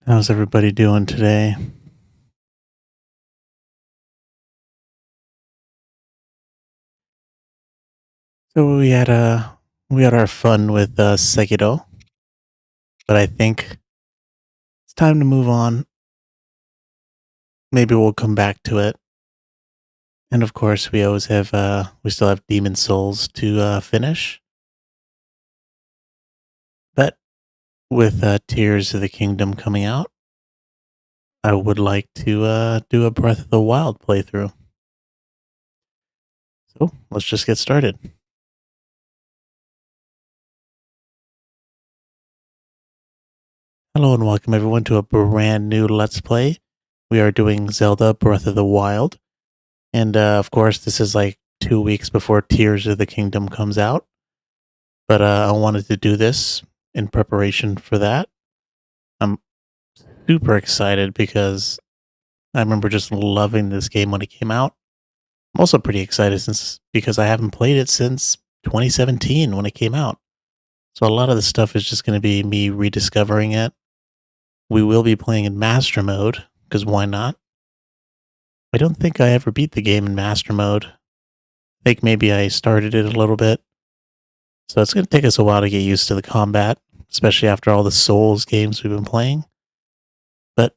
How's everybody doing today? So we had our fun with Sekiro, but I think it's time to move on. Maybe we'll come back to it. And of course, we still have Demon Souls to finish. But with Tears of the Kingdom coming out, I would like to do a Breath of the Wild playthrough. So let's just get started. Hello and welcome everyone to a brand new Let's Play. We are doing Zelda Breath of the Wild. And of course, this is like 2 weeks before Tears of the Kingdom comes out. But I wanted to do this in preparation for that. I'm super excited because I remember just loving this game when it came out. I'm also pretty excited because I haven't played it since 2017 when it came out. So a lot of the stuff is just going to be me rediscovering it. We will be playing in Master Mode, because why not? I don't think I ever beat the game in Master Mode. I think maybe I started it a little bit. So it's going to take us a while to get used to the combat, especially after all the Souls games we've been playing. But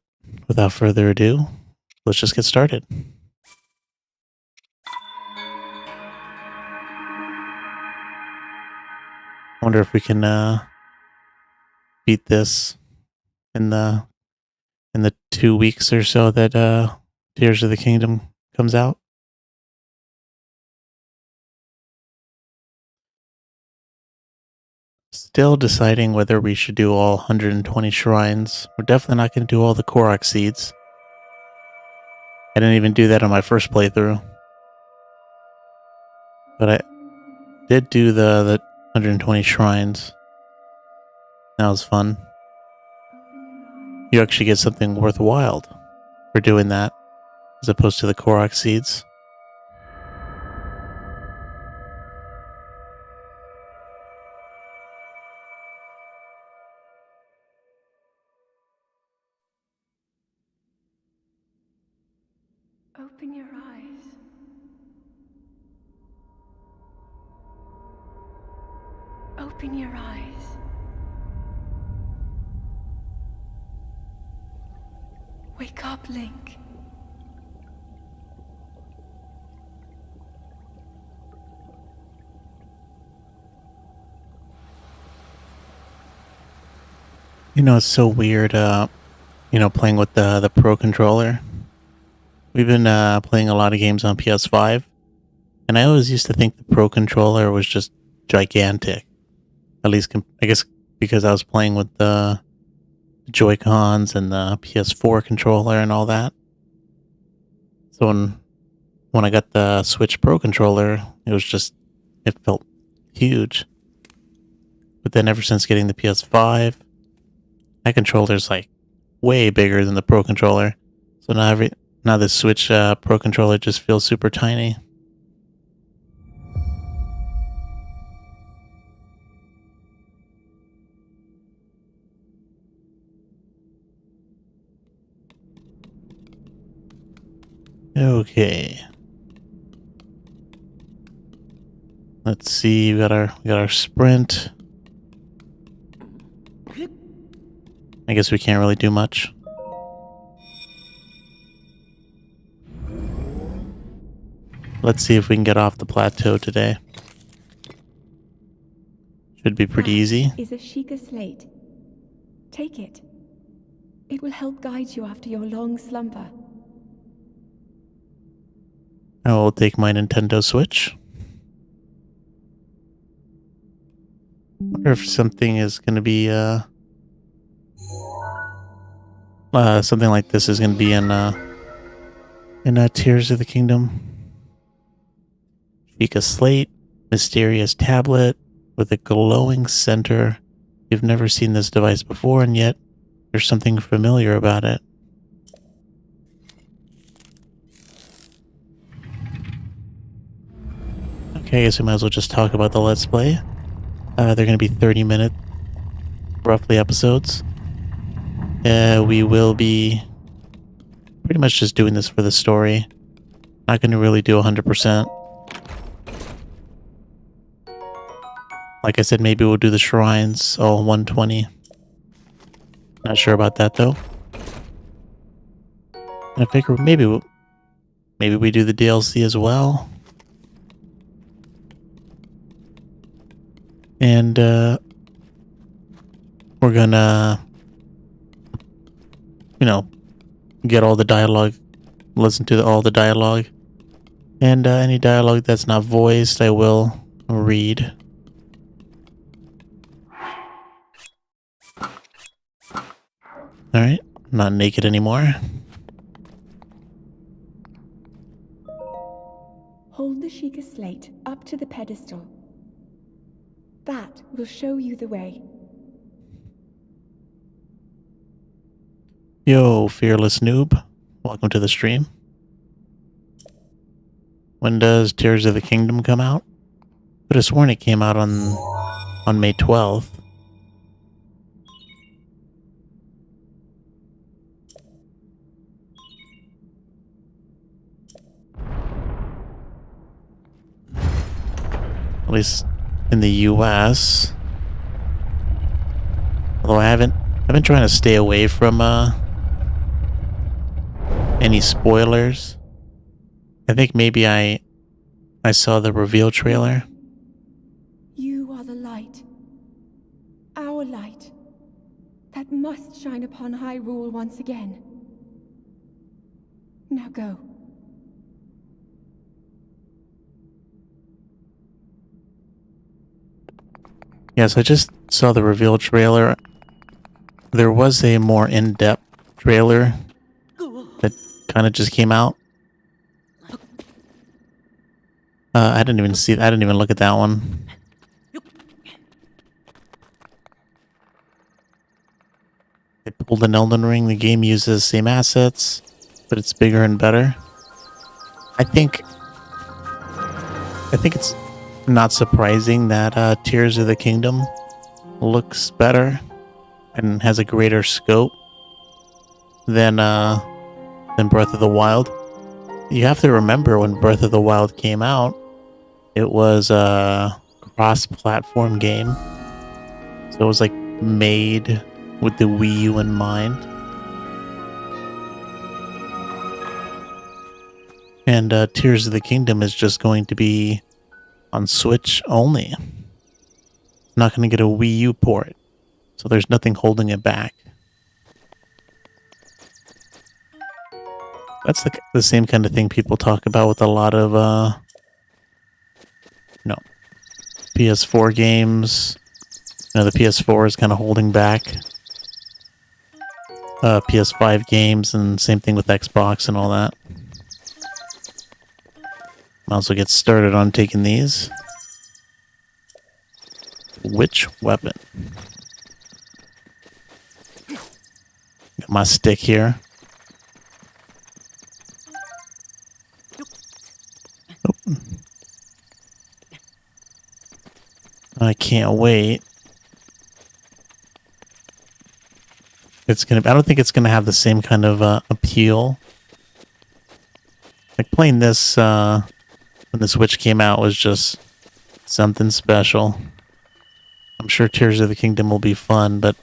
without further ado, let's just get started. Wonder if we can beat this in the 2 weeks or so that Tears of the Kingdom comes out. Still deciding whether we should do all 120 shrines. We're definitely not going to do all the Korok seeds. I didn't even do that on my first playthrough. But I did do the 120 shrines. That was fun. You actually get something worthwhile for doing that, as opposed to the Korok seeds. Open your eyes. Open your eyes. Wake up, Link. You know, it's so weird, playing with the Pro Controller. We've been playing a lot of games on PS5, and I always used to think the Pro Controller was just gigantic. At least, I guess, because I was playing with the Joy-Cons and the PS4 controller and all that. So when I got the Switch Pro Controller, it felt huge. But then ever since getting the PS5, that controller's like way bigger than the Pro Controller. So now the Switch Pro Controller just feels super tiny. Okay. Let's see, we got our sprint. I guess we can't really do much. Let's see if we can get off the plateau today. Should be pretty easy. That is a Sheikah slate. Take it. It will help guide you after your long slumber. I will take my Nintendo Switch. Wonder if something is going to be something like this is going to be in Tears of the Kingdom. Sheikah slate, mysterious tablet with a glowing center. You've never seen this device before, and yet There's something familiar about it. Okay, I guess we might as well just talk about the Let's Play. They're going to be 30-minute, roughly, episodes. We will be pretty much just doing this for the story. Not going to really do 100%. Like I said, maybe we'll do the shrines all 120. Not sure about that though. And I figure maybe we do the DLC as well. And we're gonna, get all the dialogue, listen to all the dialogue, and any dialogue that's not voiced, I will read. All right, not naked anymore. Hold the Sheikah slate up to the pedestal. That will show you the way. Yo, fearless noob. Welcome to the stream. When does Tears of the Kingdom come out? Could have sworn it came out on May 12th. At least in the US. Although I've been trying to stay away from any spoilers. I think maybe I saw the reveal trailer. You are the light. Our light. That must shine upon Hyrule once again. Now go. Yes, I just saw the reveal trailer. There was a more in-depth trailer that kind of just came out. I didn't even see. I didn't even look at that one. They pulled an Elden Ring. The game uses the same assets, but it's bigger and better. I think it's not surprising that Tears of the Kingdom looks better and has a greater scope than Breath of the Wild. You have to remember when Breath of the Wild came out, it was a cross-platform game. So it was like made with the Wii U in mind. And Tears of the Kingdom is just going to be on Switch only. Not going to get a Wii U port. So there's nothing holding it back. That's the same kind of thing people talk about with a lot of PS4 games. The PS4 is kind of holding back PS5 games, and same thing with Xbox and all that. Might also get started on taking these. Which weapon? Got my stick here. Oh. I can't wait. I don't think it's gonna have the same kind of appeal. Like playing this when the Switch came out was just something special. I'm sure Tears of the Kingdom will be fun, but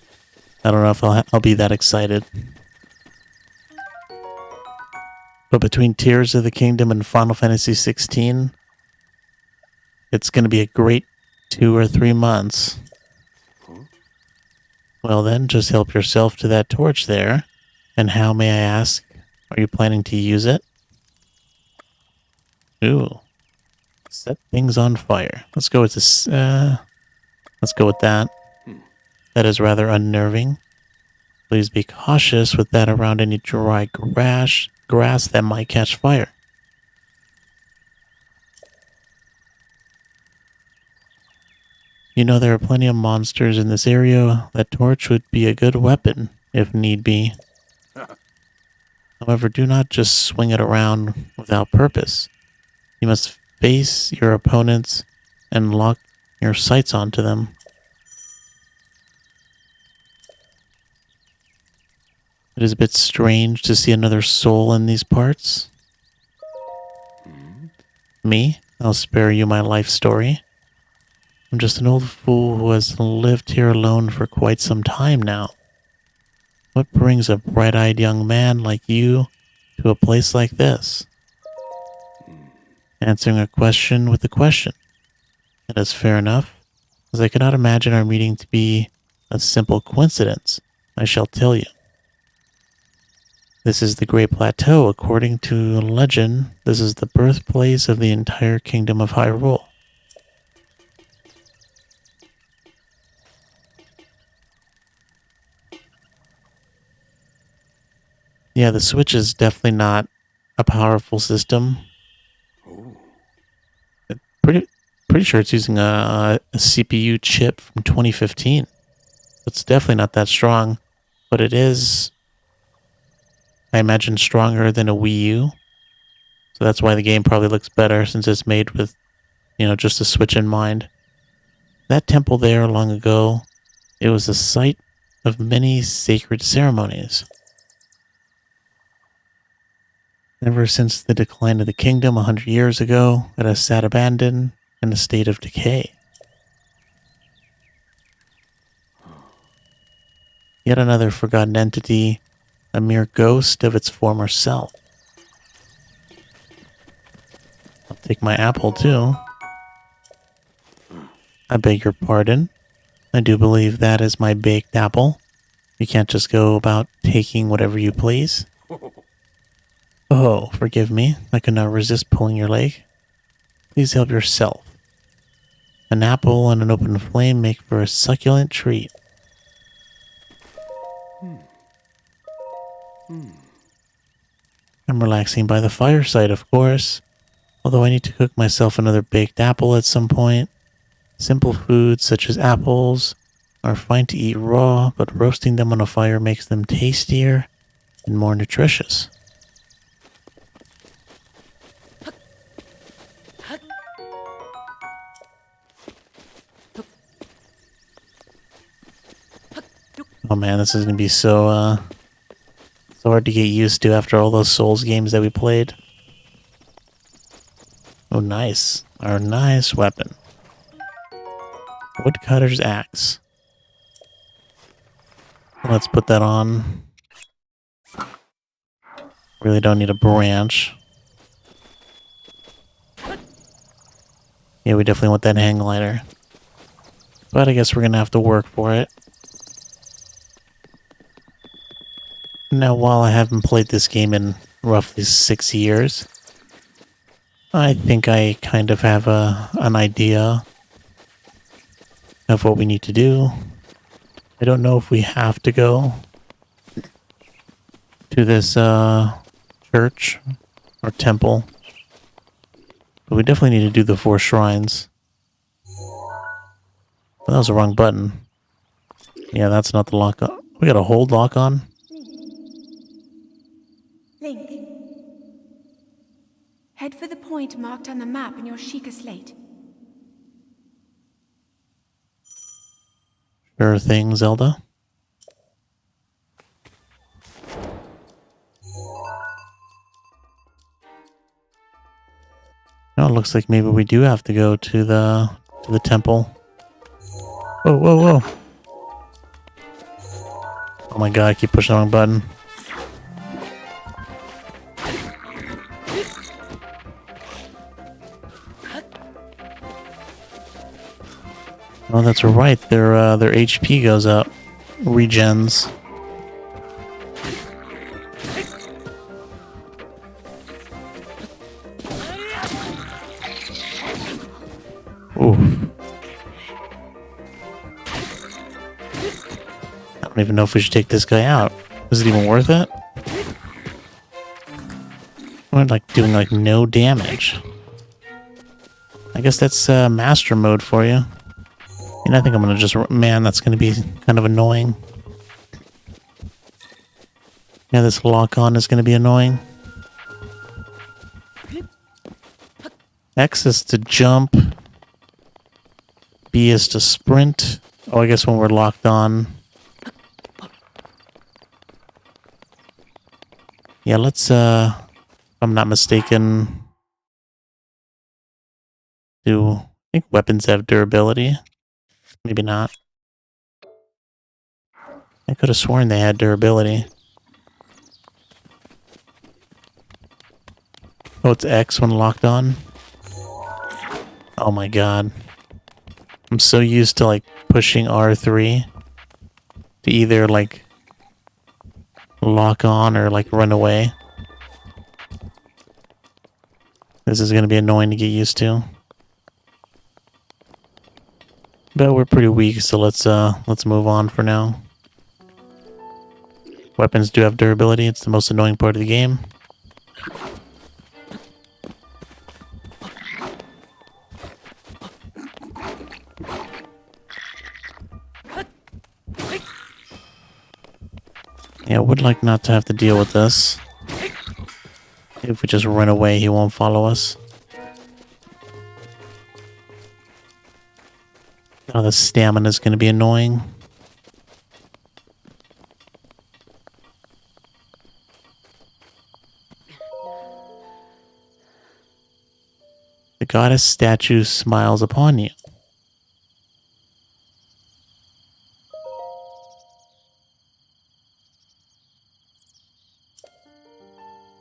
I don't know if I'll be that excited. But between Tears of the Kingdom and Final Fantasy 16, it's going to be a great 2 or 3 months. Well then, just help yourself to that torch there. And how, may I ask, are you planning to use it? Ooh. Set things on fire. Let's go with this, let's go with that. That is rather unnerving. Please be cautious with that around any dry grass that might catch fire. There are plenty of monsters in this area. That torch would be a good weapon if need be. However, do not just swing it around without purpose. You must face your opponents and lock your sights onto them. It is a bit strange to see another soul in these parts. Me? I'll spare you my life story. I'm just an old fool who has lived here alone for quite some time now. What brings a bright-eyed young man like you to a place like this? Answering a question with a question. It is fair enough, as I cannot imagine our meeting to be a simple coincidence. I shall tell you. This is the Great Plateau. According to legend, this is the birthplace of the entire kingdom of Hyrule. Yeah, the Switch is definitely not a powerful system. Pretty sure it's using a CPU chip from 2015. It's definitely not that strong, but it is, I imagine, stronger than a Wii U. So that's why the game probably looks better, since it's made with, just a Switch in mind. That temple there long ago, it was the site of many sacred ceremonies. Ever since the decline of the kingdom 100 years ago, it has sat abandoned in a state of decay. Yet another forgotten entity, a mere ghost of its former self. I'll take my apple too. I beg your pardon. I do believe that is my baked apple. You can't just go about taking whatever you please. Oh, forgive me. I could not resist pulling your leg. Please help yourself. An apple and an open flame make for a succulent treat. I'm relaxing by the fireside, of course. Although I need to cook myself another baked apple at some point. Simple foods such as apples are fine to eat raw, but roasting them on a fire makes them tastier and more nutritious. Oh man, this is gonna be so hard to get used to after all those Souls games that we played. Oh, nice. Our nice weapon. Woodcutter's axe. Let's put that on. Really don't need a branch. Yeah, we definitely want that hang glider. But I guess we're gonna have to work for it. Now, while I haven't played this game in roughly 6 years, I think I kind of have an idea of what we need to do. I don't know if we have to go to this church or temple, but we definitely need to do the 4 shrines. Well, that was the wrong button. Yeah, that's not the lock on. We got a hold lock on. Link. Head for the point marked on the map in your Sheikah slate. Sure thing, Zelda. Now it looks like maybe we do have to go to the temple. Whoa, whoa, whoa. Oh my god, I keep pushing the wrong button. Oh, that's right. Their HP goes up. Regens. Ooh. I don't even know if we should take this guy out. Is it even worth it? We're doing no damage. I guess that's master mode for you. And I think I'm gonna just... Man, that's gonna be kind of annoying. Yeah, this lock-on is going to be annoying. X is to jump. B is to sprint. Oh, I guess when we're locked on. Yeah, let's, if I'm not mistaken, I think weapons have durability. Maybe not. I could have sworn they had durability. Oh, it's X when locked on. Oh my god. I'm so used to like pushing R3 to either like lock on or like run away. This is going to be annoying to get used to. But we're pretty weak, so let's move on for now. Weapons do have durability. It's the most annoying part of the game. Yeah, I would like not to have to deal with this. If we just run away, he won't follow us. Oh, the stamina is going to be annoying. The goddess statue smiles upon you.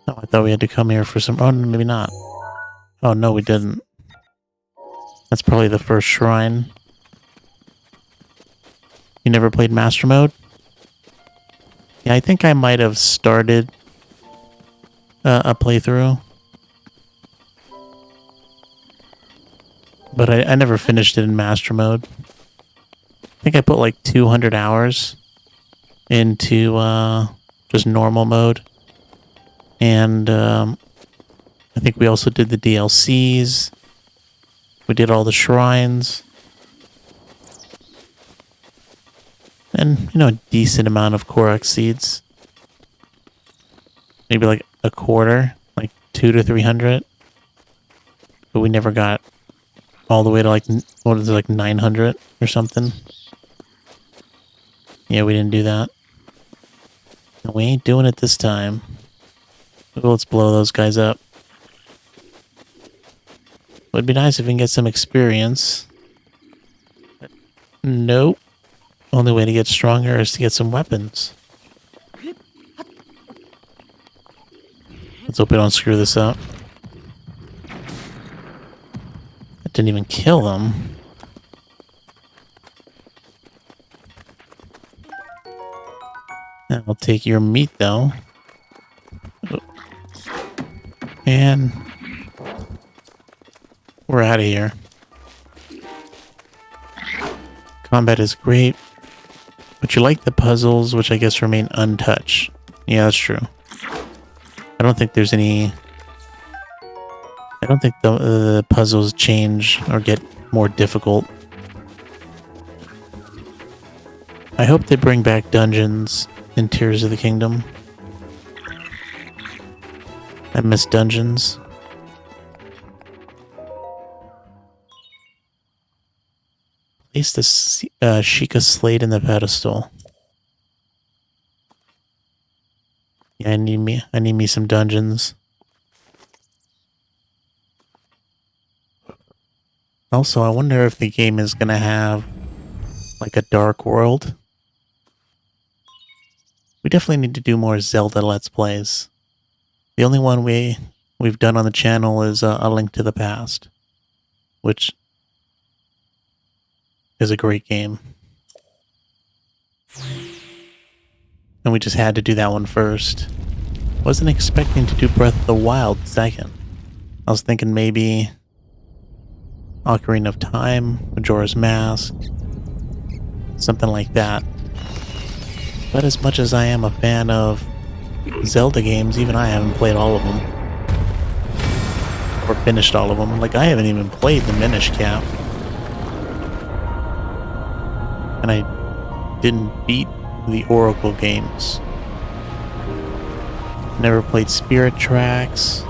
Oh, I thought we had to come here for some... Oh, maybe not. Oh, no, we didn't. That's probably the first shrine. You never played Master Mode? Yeah, I think I might have started a playthrough. But I never finished it in Master Mode. I think I put like 200 hours into just normal mode. And I think we also did the DLCs. We did all the shrines. And, you know, a decent amount of Korok seeds. Maybe like a quarter, like 200 to 300. But we never got all the way to like, what is it, like 900 or something. Yeah, we didn't do that. And we ain't doing it this time. Well, let's blow those guys up. Would be nice if we can get some experience. Nope. Only way to get stronger is to get some weapons. Let's hope we don't screw this up. That didn't even kill them. I'll take your meat, though. And we're out of here. Combat is great, but you like the puzzles, which I guess remain untouched. Yeah, that's true. I don't think there's any... I don't think the puzzles change or get more difficult. I hope they bring back dungeons in Tears of the Kingdom. I miss dungeons. Place the Sheikah slate in the pedestal. Yeah, I need me some dungeons. Also, I wonder if the game is gonna have like a dark world. We definitely need to do more Zelda Let's Plays. The only one we've done on the channel is A Link to the Past, which is a great game. And we just had to do that one first. Wasn't expecting to do Breath of the Wild second. I was thinking maybe Ocarina of Time, Majora's Mask, something like that. But as much as I am a fan of Zelda games, even I haven't played all of them. Or finished all of them. Like, I haven't even played the Minish Cap. And I didn't beat the Oracle games. Never played Spirit Tracks.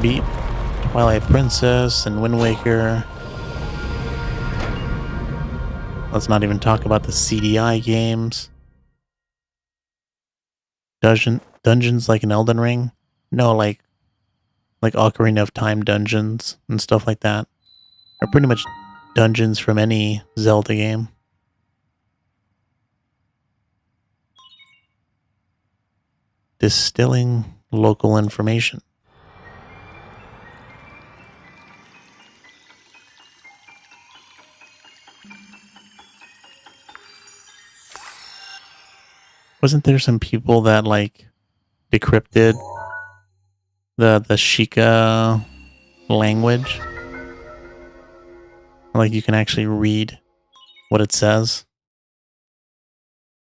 Beat Twilight Princess and Wind Waker. Let's not even talk about the CDI games. Dungeons like an Elden Ring? No, like Ocarina of Time dungeons and stuff like that. Are pretty much dungeons from any Zelda game. Distilling local information. Wasn't there some people that like decrypted the Sheikah language? Like you can actually read what it says.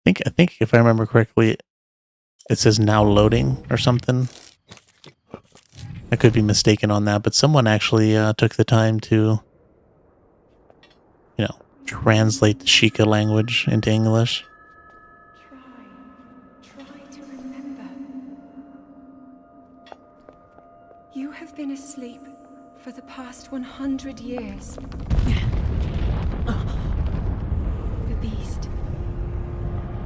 I think if I remember correctly, it says now loading or something. I could be mistaken on that, but someone actually took the time to, translate the Sheikah language into English. Try to remember. You have been asleep for the past 100 years. The beast.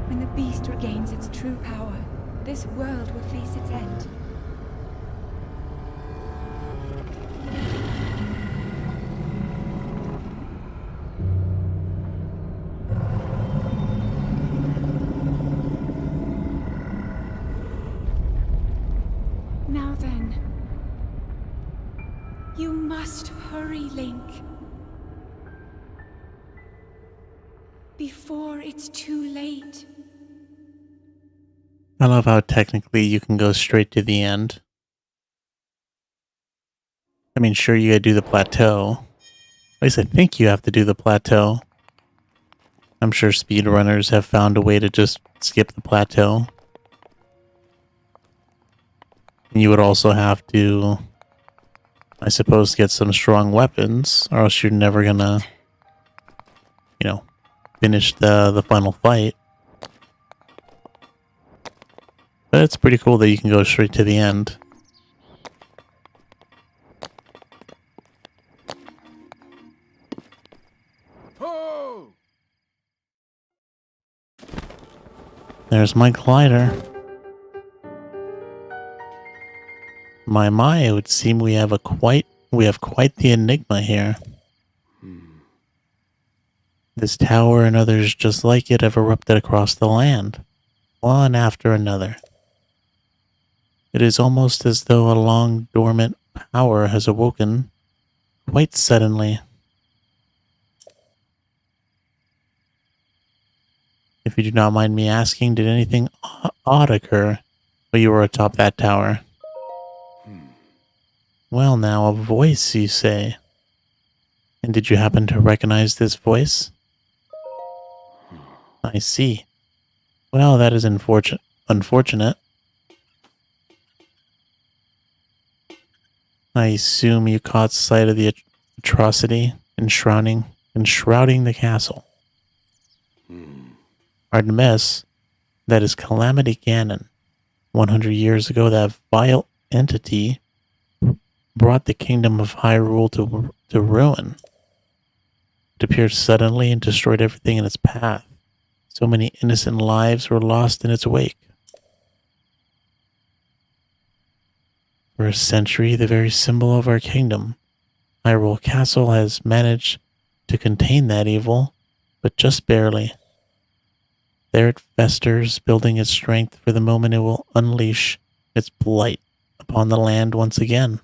When the beast regains its true power, this world will face its end. Now then, you must hurry, Link. Before it's too late. I love how technically you can go straight to the end. I mean, sure, you gotta do the plateau. At least I think you have to do the plateau. I'm sure speedrunners have found a way to just skip the plateau. And you would also have to, I suppose, get some strong weapons, or else you're never gonna, finish the final fight. But it's pretty cool that you can go straight to the end. There's my glider. My, it would seem we have quite the enigma here. This tower and others just like it have erupted across the land, one after another. It is almost as though a long dormant power has awoken quite suddenly. If you do not mind me asking, did anything odd occur while you were atop that tower? Well now, a voice, you say. And did you happen to recognize this voice? I see. Well, that is unfortunate. I assume you caught sight of the atrocity enshrouding the castle. Artemis, that is Calamity Ganon. 100 years ago, that vile entity brought the kingdom of Hyrule to ruin. It appeared suddenly and destroyed everything in its path. So many innocent lives were lost in its wake. For a century, the very symbol of our kingdom, Hyrule Castle, has managed to contain that evil, but just barely. There it festers, building its strength for the moment it will unleash its blight upon the land once again.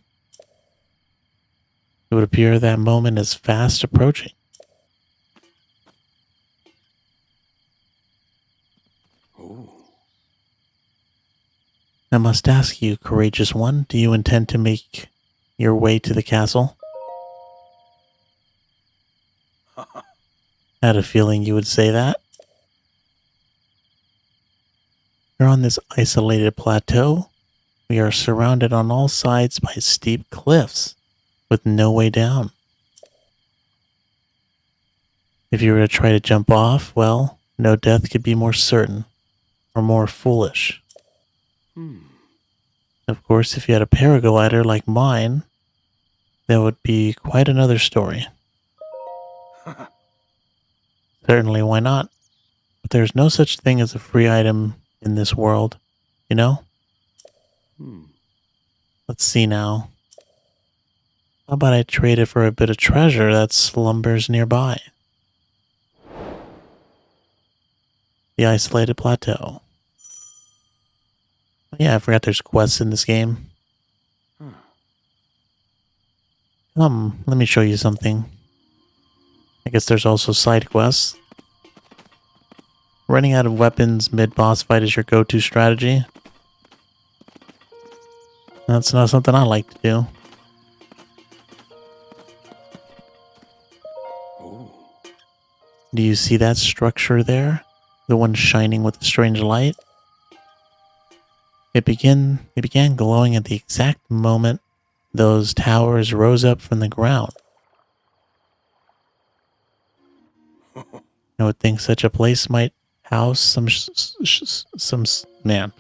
It would appear that moment is fast approaching. I must ask you, courageous one, do you intend to make your way to the castle? Had a feeling you would say that. You're on this isolated plateau. We are surrounded on all sides by steep cliffs with no way down. If you were to try to jump off, well, no death could be more certain or more foolish. Of course, if you had a paraglider like mine, that would be quite another story. Certainly, why not? But there's no such thing as a free item in this world, you know? Let's see now. How about I trade it for a bit of treasure that slumbers nearby? The isolated plateau. Yeah, I forgot there's quests in this game. Let me show you something. I guess there's also side quests. Running out of weapons mid-boss fight is your go-to strategy. That's not something I like to do. Do you see that structure there? The one shining with a strange light? It began glowing at the exact moment those towers rose up from the ground. I would think such a place might house some man.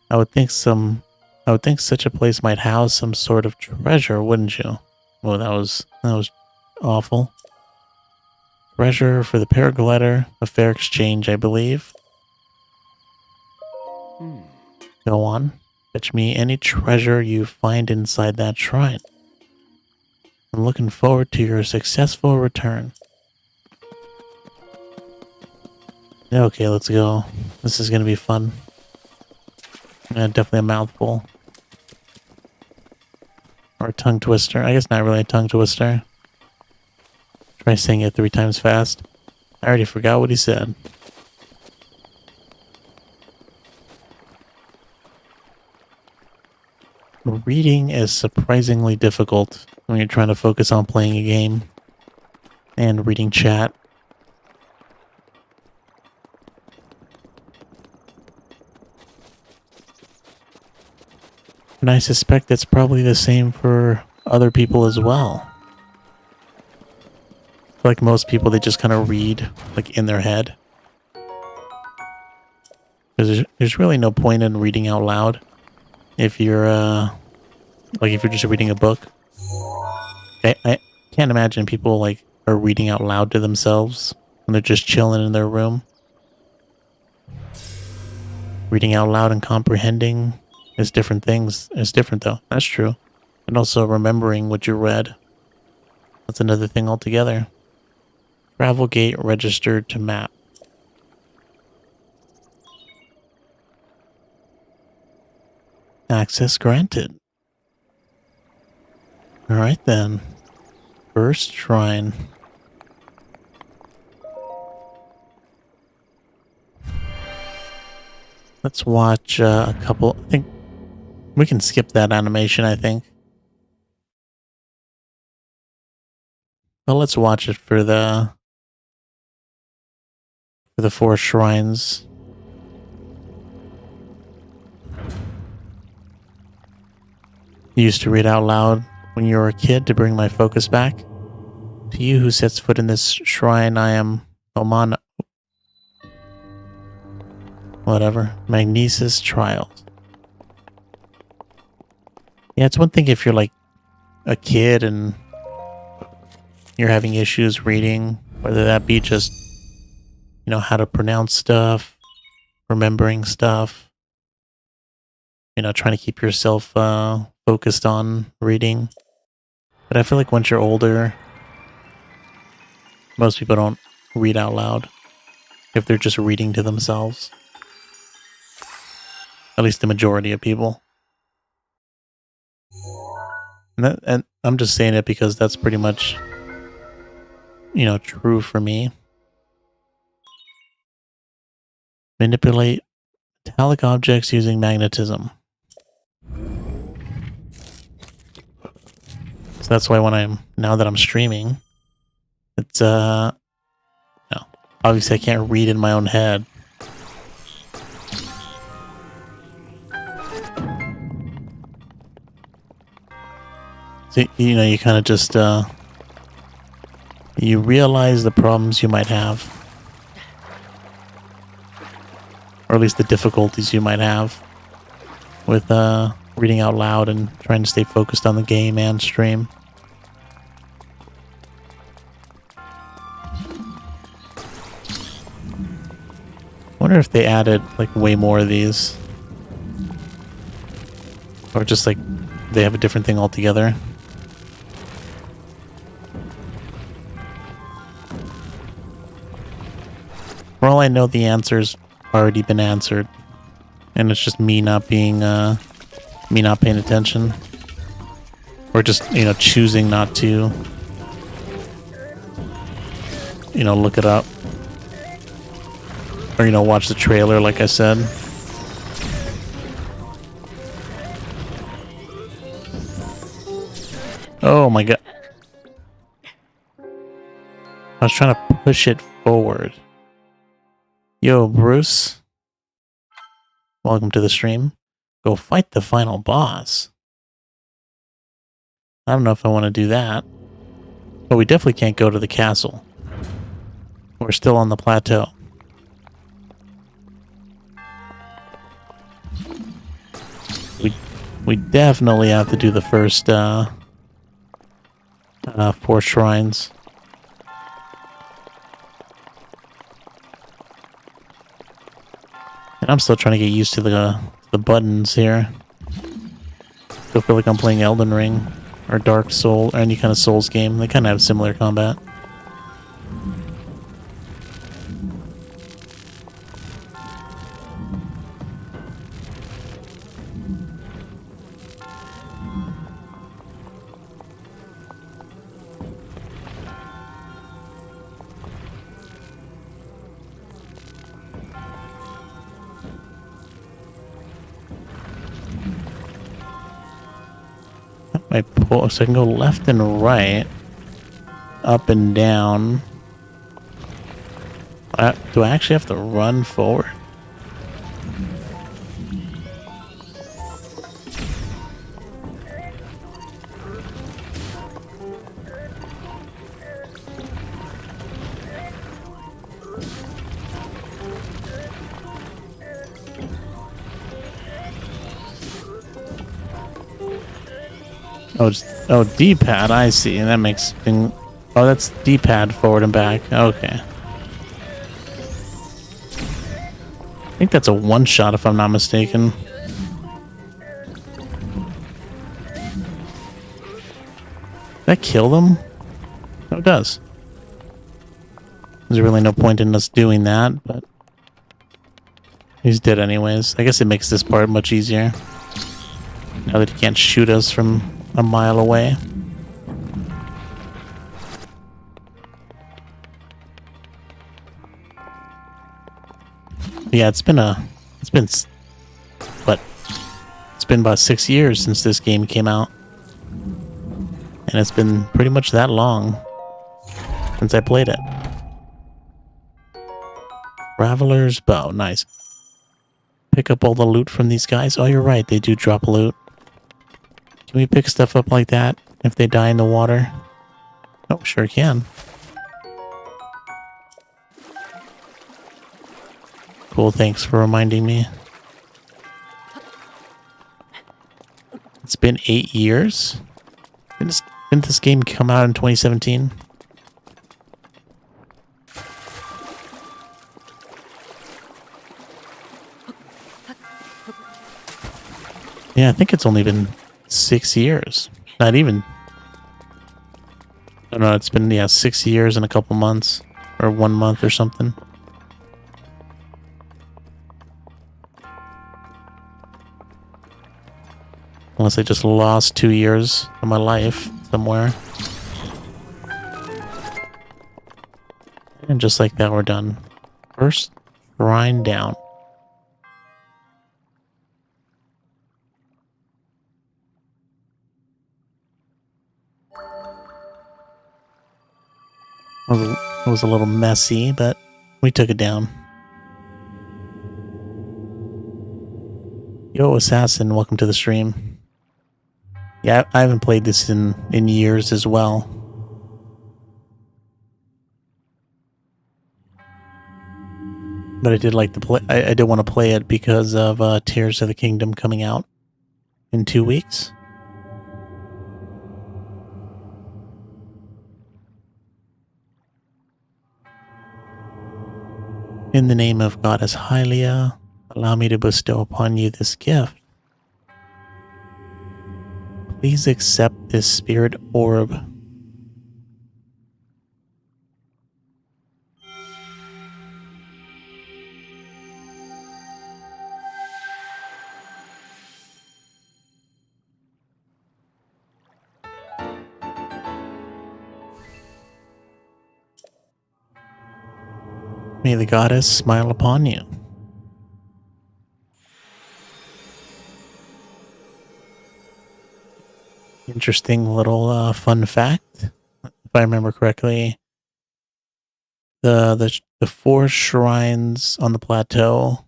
I would think such a place might house some sort of treasure, wouldn't you? Oh, that was awful. Treasure for the paraglider, a fair exchange, I believe. Go on, fetch me any treasure you find inside that shrine. I'm looking forward to your successful return. Okay, let's go. This is gonna be fun. Definitely a mouthful. Or a tongue twister. I guess not really a tongue twister. Try saying it 3 times fast. I already forgot what he said. Reading is surprisingly difficult when you're trying to focus on playing a game and reading chat. And I suspect that's probably the same for other people as well. Like most people, they just kind of read like in their head. Because there's really no point in reading out loud if you're if you're just reading a book. I can't imagine people like are reading out loud to themselves when they're just chilling in their room. Reading out loud and comprehending is different things. It's different though. That's true. And also remembering what you read. That's another thing altogether. Travel gate registered to map. Access granted. Alright then. First shrine. Let's watch a couple. I think we can skip that animation, I think. But let's watch it for the 4 shrines. You used to read out loud when you were a kid to bring my focus back. To you who sets foot in this shrine, I am Oman. Whatever. Magnesis Trials. Yeah, it's one thing if you're like a kid and you're having issues reading, whether that be just, you know, how to pronounce stuff, remembering stuff, you know, trying to keep yourself focused on reading. But I feel like once you're older, most people don't read out loud if they're just reading to themselves. At least the majority of people. And I'm just saying it because that's pretty much, you know, true for me. Manipulate metallic objects using magnetism. So that's why now that I'm streaming, it's, no. Obviously I can't read in my own head. So, you know, you kind of just, you realize the problems you might have. or at least the difficulties you might have with reading out loud and trying to stay focused on the game and stream. Wonder if they added like way more of these, or just like they have a different thing altogether. For all I know, the answer's already been answered, and it's just me not being me not paying attention, or just choosing not to look it up, or watch the trailer like I said. Oh my god, I was trying to push it forward. Yo, Bruce, welcome to the stream. Go fight the final boss. I don't know if I want to do that, but we definitely can't go to the castle. We're still on the plateau. We definitely have to do the first 4 shrines. And I'm still trying to get used to the buttons here. Still feel like I'm playing Elden Ring or Dark Soul or any kind of Souls game. They kind of have similar combat. I pull so I can go left and right, up and down. Do I actually have to run forward? Oh, D-pad, I see. That makes thing. Oh, that's D-pad forward and back. Okay. I think that's a one-shot if I'm not mistaken. Did that kill them? No, it does. There's really no point in us doing that, but he's dead anyways. I guess it makes this part much easier. Now that he can't shoot us from a mile away. Yeah, it's been about 6 years since this game came out. And it's been pretty much that long since I played it. Traveler's Bow, nice. Pick up all the loot from these guys. Oh, you're right, they do drop loot. Can we pick stuff up like that if they die in the water? Oh, sure can. Cool, thanks for reminding me. It's been 8 years? Didn't this game come out in 2017? Yeah, I think it's only been 6 years. Not even. I don't know, it's been, 6 years and a couple months. Or 1 month or something. Unless I just lost 2 years of my life somewhere. And just like that, we're done. First shrine down. It was a little messy, but we took it down. Yo, Assassin, welcome to the stream. Yeah, I haven't played this in years as well. But I did like to play. I did want to play it because of Tears of the Kingdom coming out in 2 weeks. In the name of Goddess Hylia, allow me to bestow upon you this gift. Please accept this spirit orb. May the goddess smile upon you. Interesting little fun fact. If I remember correctly, the 4 shrines on the plateau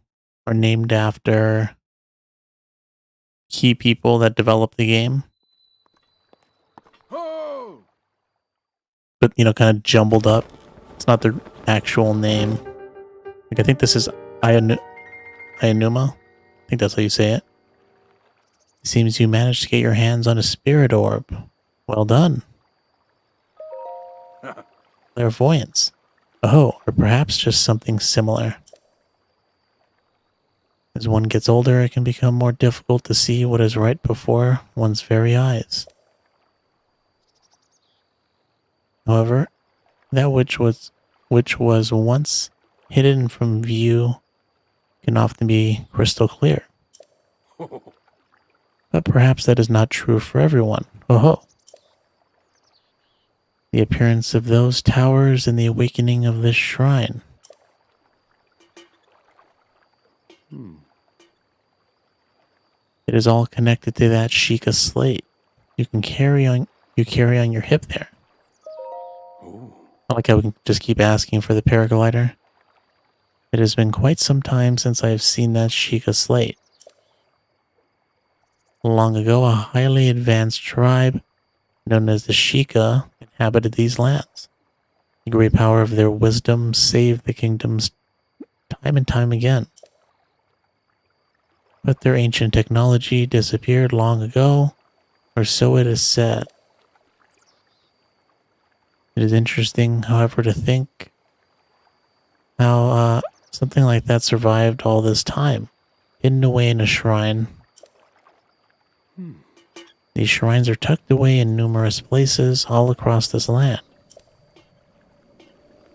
are named after key people that developed the game. But, kind of jumbled up. It's not their actual name. Like, I think this is Ayanuma. I think that's how you say it. It seems you managed to get your hands on a spirit orb. Well done. Clairvoyance. Oh, or perhaps just something similar. As one gets older, it can become more difficult to see what is right before one's very eyes. However, that which was once hidden from view can often be crystal clear. But perhaps that is not true for everyone. Oh, the appearance of those towers and the awakening of this shrine. It is all connected to that Sheikah slate. You carry on your hip there. I like how we can just keep asking for the paraglider. It has been quite some time since I have seen that Sheikah slate. Long ago, a highly advanced tribe known as the Sheikah inhabited these lands. The great power of their wisdom saved the kingdoms time and time again. But their ancient technology disappeared long ago, or so it is said. It is interesting, however, to think how something like that survived all this time, hidden away in a shrine. These shrines are tucked away in numerous places all across this land.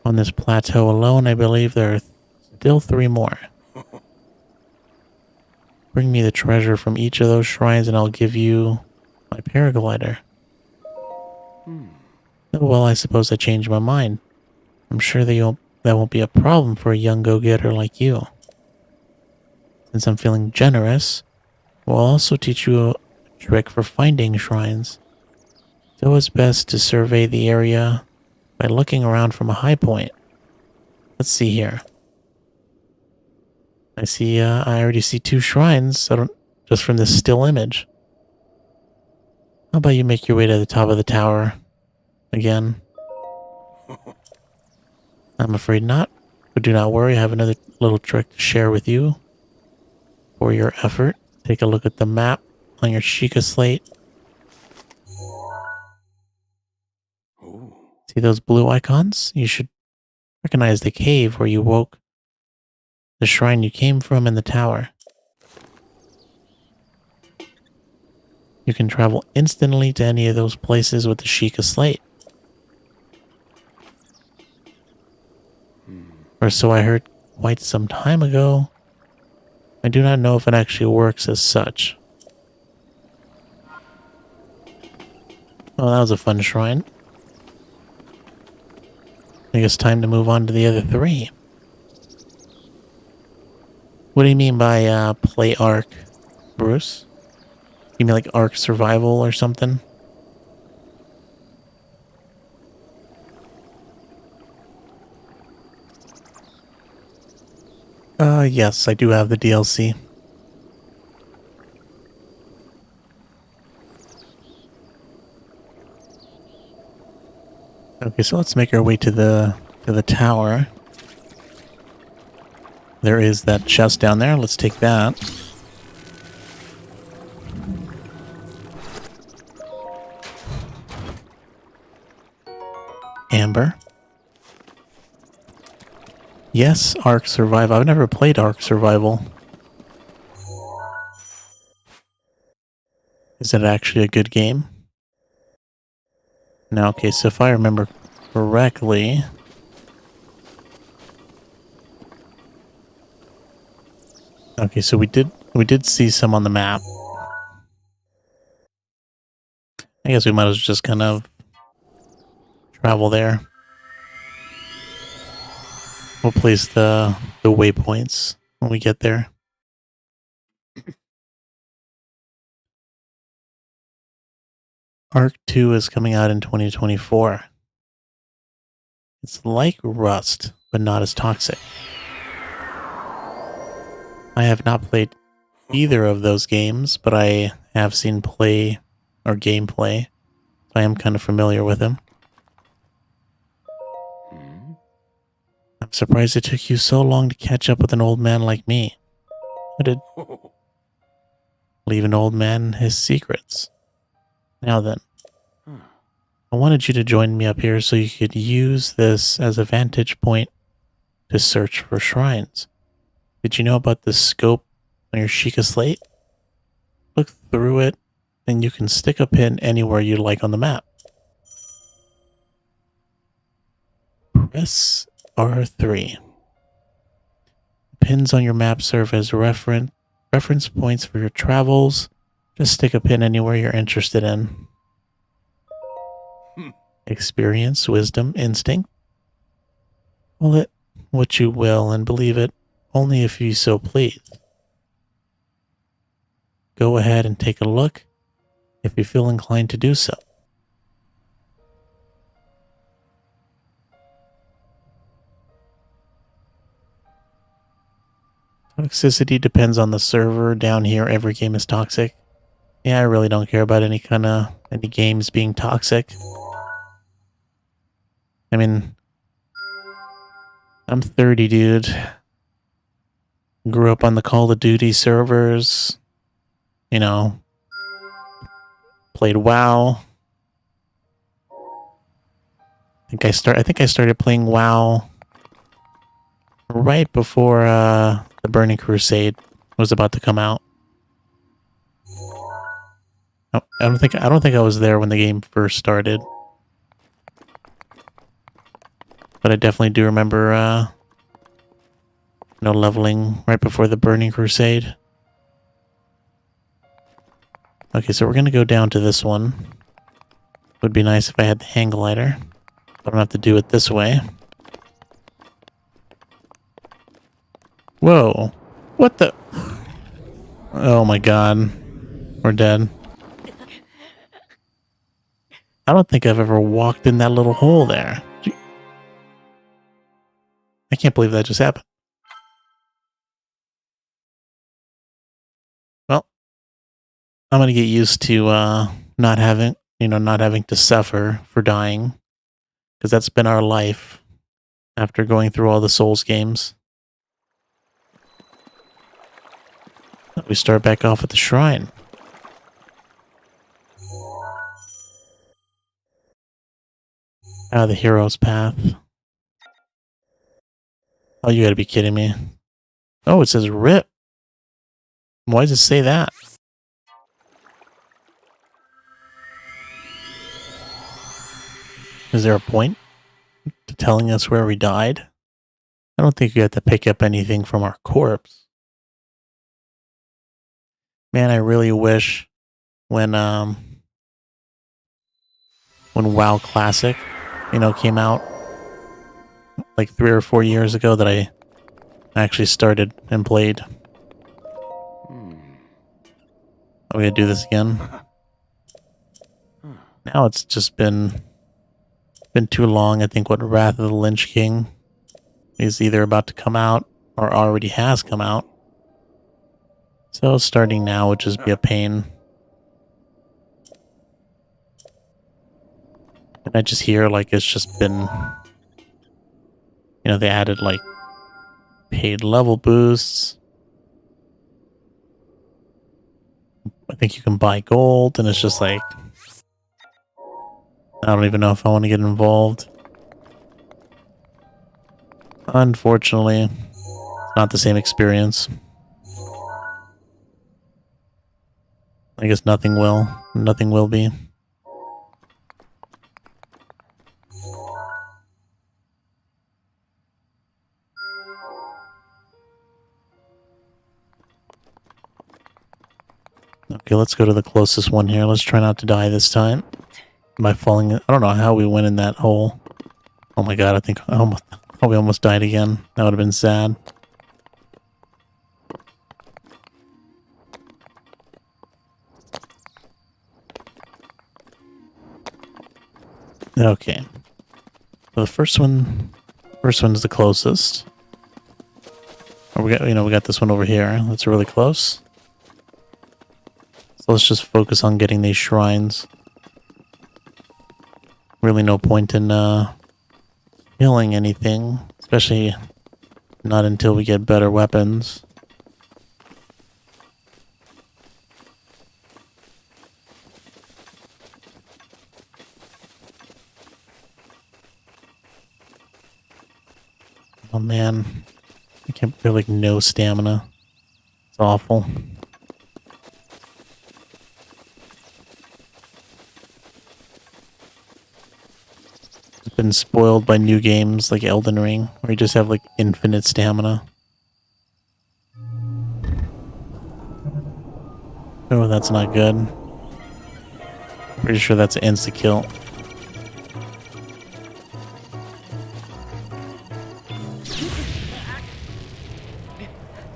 On this plateau alone, I believe there are still 3 more. Bring me the treasure from each of those shrines and I'll give you my paraglider. Well, I suppose I changed my mind. I'm sure that won't be a problem for a young go-getter like you. Since I'm feeling generous, we'll also teach you a trick for finding shrines. It's always best to survey the area by looking around from a high point. Let's see here. I already see 2 shrines, just from this still image. How about you make your way to the top of the tower again? I'm afraid not, but do not worry, I have another little trick to share with you. For your effort, take a look at the map on your Sheikah slate. See those blue icons? You should recognize the cave where you woke the shrine you came from in the tower. You can travel instantly to any of those places with the Sheikah slate. Or so I heard quite some time ago. I do not know if it actually works as such. Well, that was a fun shrine. I think it's time to move on to the other 3. What do you mean by play Ark, Bruce? You mean like Ark Survival or something? Yes, I do have the DLC. Okay, so let's make our way to the tower. There is that chest down there. Let's take that. Amber. Yes, Ark Survival. I've never played Ark Survival. Is it actually a good game? No, okay, so if I remember correctly... Okay, so we did see some on the map. I guess we might as well just kind of travel there. We'll place the waypoints when we get there. Arc 2 is coming out in 2024. It's like Rust, but not as toxic. I have not played either of those games, but I have seen play or gameplay. I am kind of familiar with them. I'm surprised it took you so long to catch up with an old man like me. I did leave an old man his secrets. Now then, I wanted you to join me up here so you could use this as a vantage point to search for shrines. Did you know about the scope on your Sheikah slate? Look through it, and you can stick a pin anywhere you like on the map. Press R3. Pins on your map serve as reference points for your travels. Just stick a pin anywhere you're interested in. Experience, wisdom, instinct. Call it what you will and believe it only if you so please. Go ahead and take a look if you feel inclined to do so. Toxicity depends on the server. Down here, every game is toxic. Yeah, I really don't care about any games being toxic. I mean, I'm 30, dude. Grew up on the Call of Duty servers. You know, played WoW. I think I started playing WoW right before the Burning Crusade was about to come out. I don't think I was there when the game first started. But I definitely do remember leveling right before the Burning Crusade. Okay, so we're gonna go down to this one. Would be nice if I had the hang glider. I don't have to do it this way. Whoa. What the? Oh my god. We're dead. I don't think I've ever walked in that little hole there. I can't believe that just happened. Well, I'm gonna get used to not having to suffer for dying. Because that's been our life after going through all the Souls games. We start back off at the shrine. The hero's path. Oh, you gotta be kidding me. Oh, it says RIP. Why does it say that? Is there a point to telling us where we died? I don't think you have to pick up anything from our corpse. Man, I really wish when WoW Classic, came out like 3 or 4 years ago that I actually started and played. Are we gonna do this again? Now it's just been too long. I think what Wrath of the Lynch King is either about to come out or already has come out. So starting now would just be a pain. And I just hear like it's just been, they added like paid level boosts. I think you can buy gold, and it's just like, I don't even know if I want to get involved. Unfortunately, it's not the same experience. I guess nothing will. Nothing will be. Okay, let's go to the closest one here. Let's try not to die this time. By falling, I don't know how we went in that hole. Oh my god, I think we almost died again. That would have been sad. Okay. So the first one's the closest. Oh, we got this one over here. That's really close. So let's just focus on getting these shrines. Really no point in killing anything, especially not until we get better weapons. Oh man, I can't feel like no stamina. It's awful. It's been spoiled by new games like Elden Ring, where you just have like infinite stamina. Oh, that's not good. Pretty sure that's an insta-kill.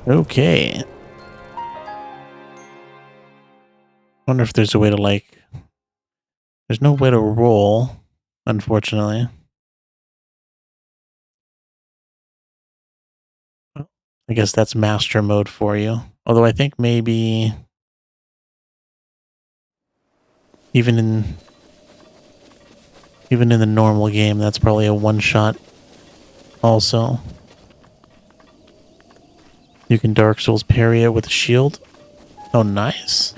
Okay. Wonder if there's a way to like... There's no way to roll, unfortunately. I guess that's master mode for you. Although I think maybe... Even in the normal game, that's probably a one-shot also. You can Dark Souls parry it with a shield. Oh, nice.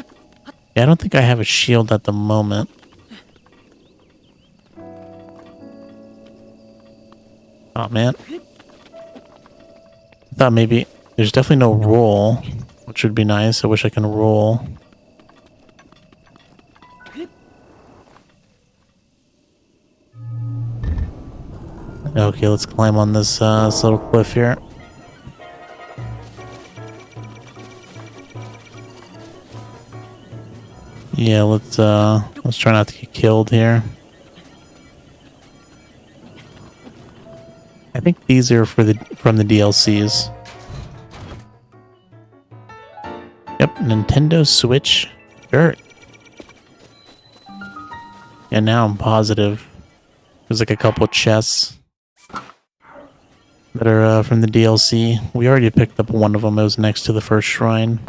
Yeah, I don't think I have a shield at the moment. Oh, man. I thought maybe... There's definitely no roll, which would be nice. I wish I can roll. Okay, let's climb on this little cliff here. Yeah, let's try not to get killed here. I think these are from the DLCs. Yep, Nintendo Switch shirt. And now I'm positive there's like a couple chests that are from the DLC. We already picked up one of them. It was next to the first shrine.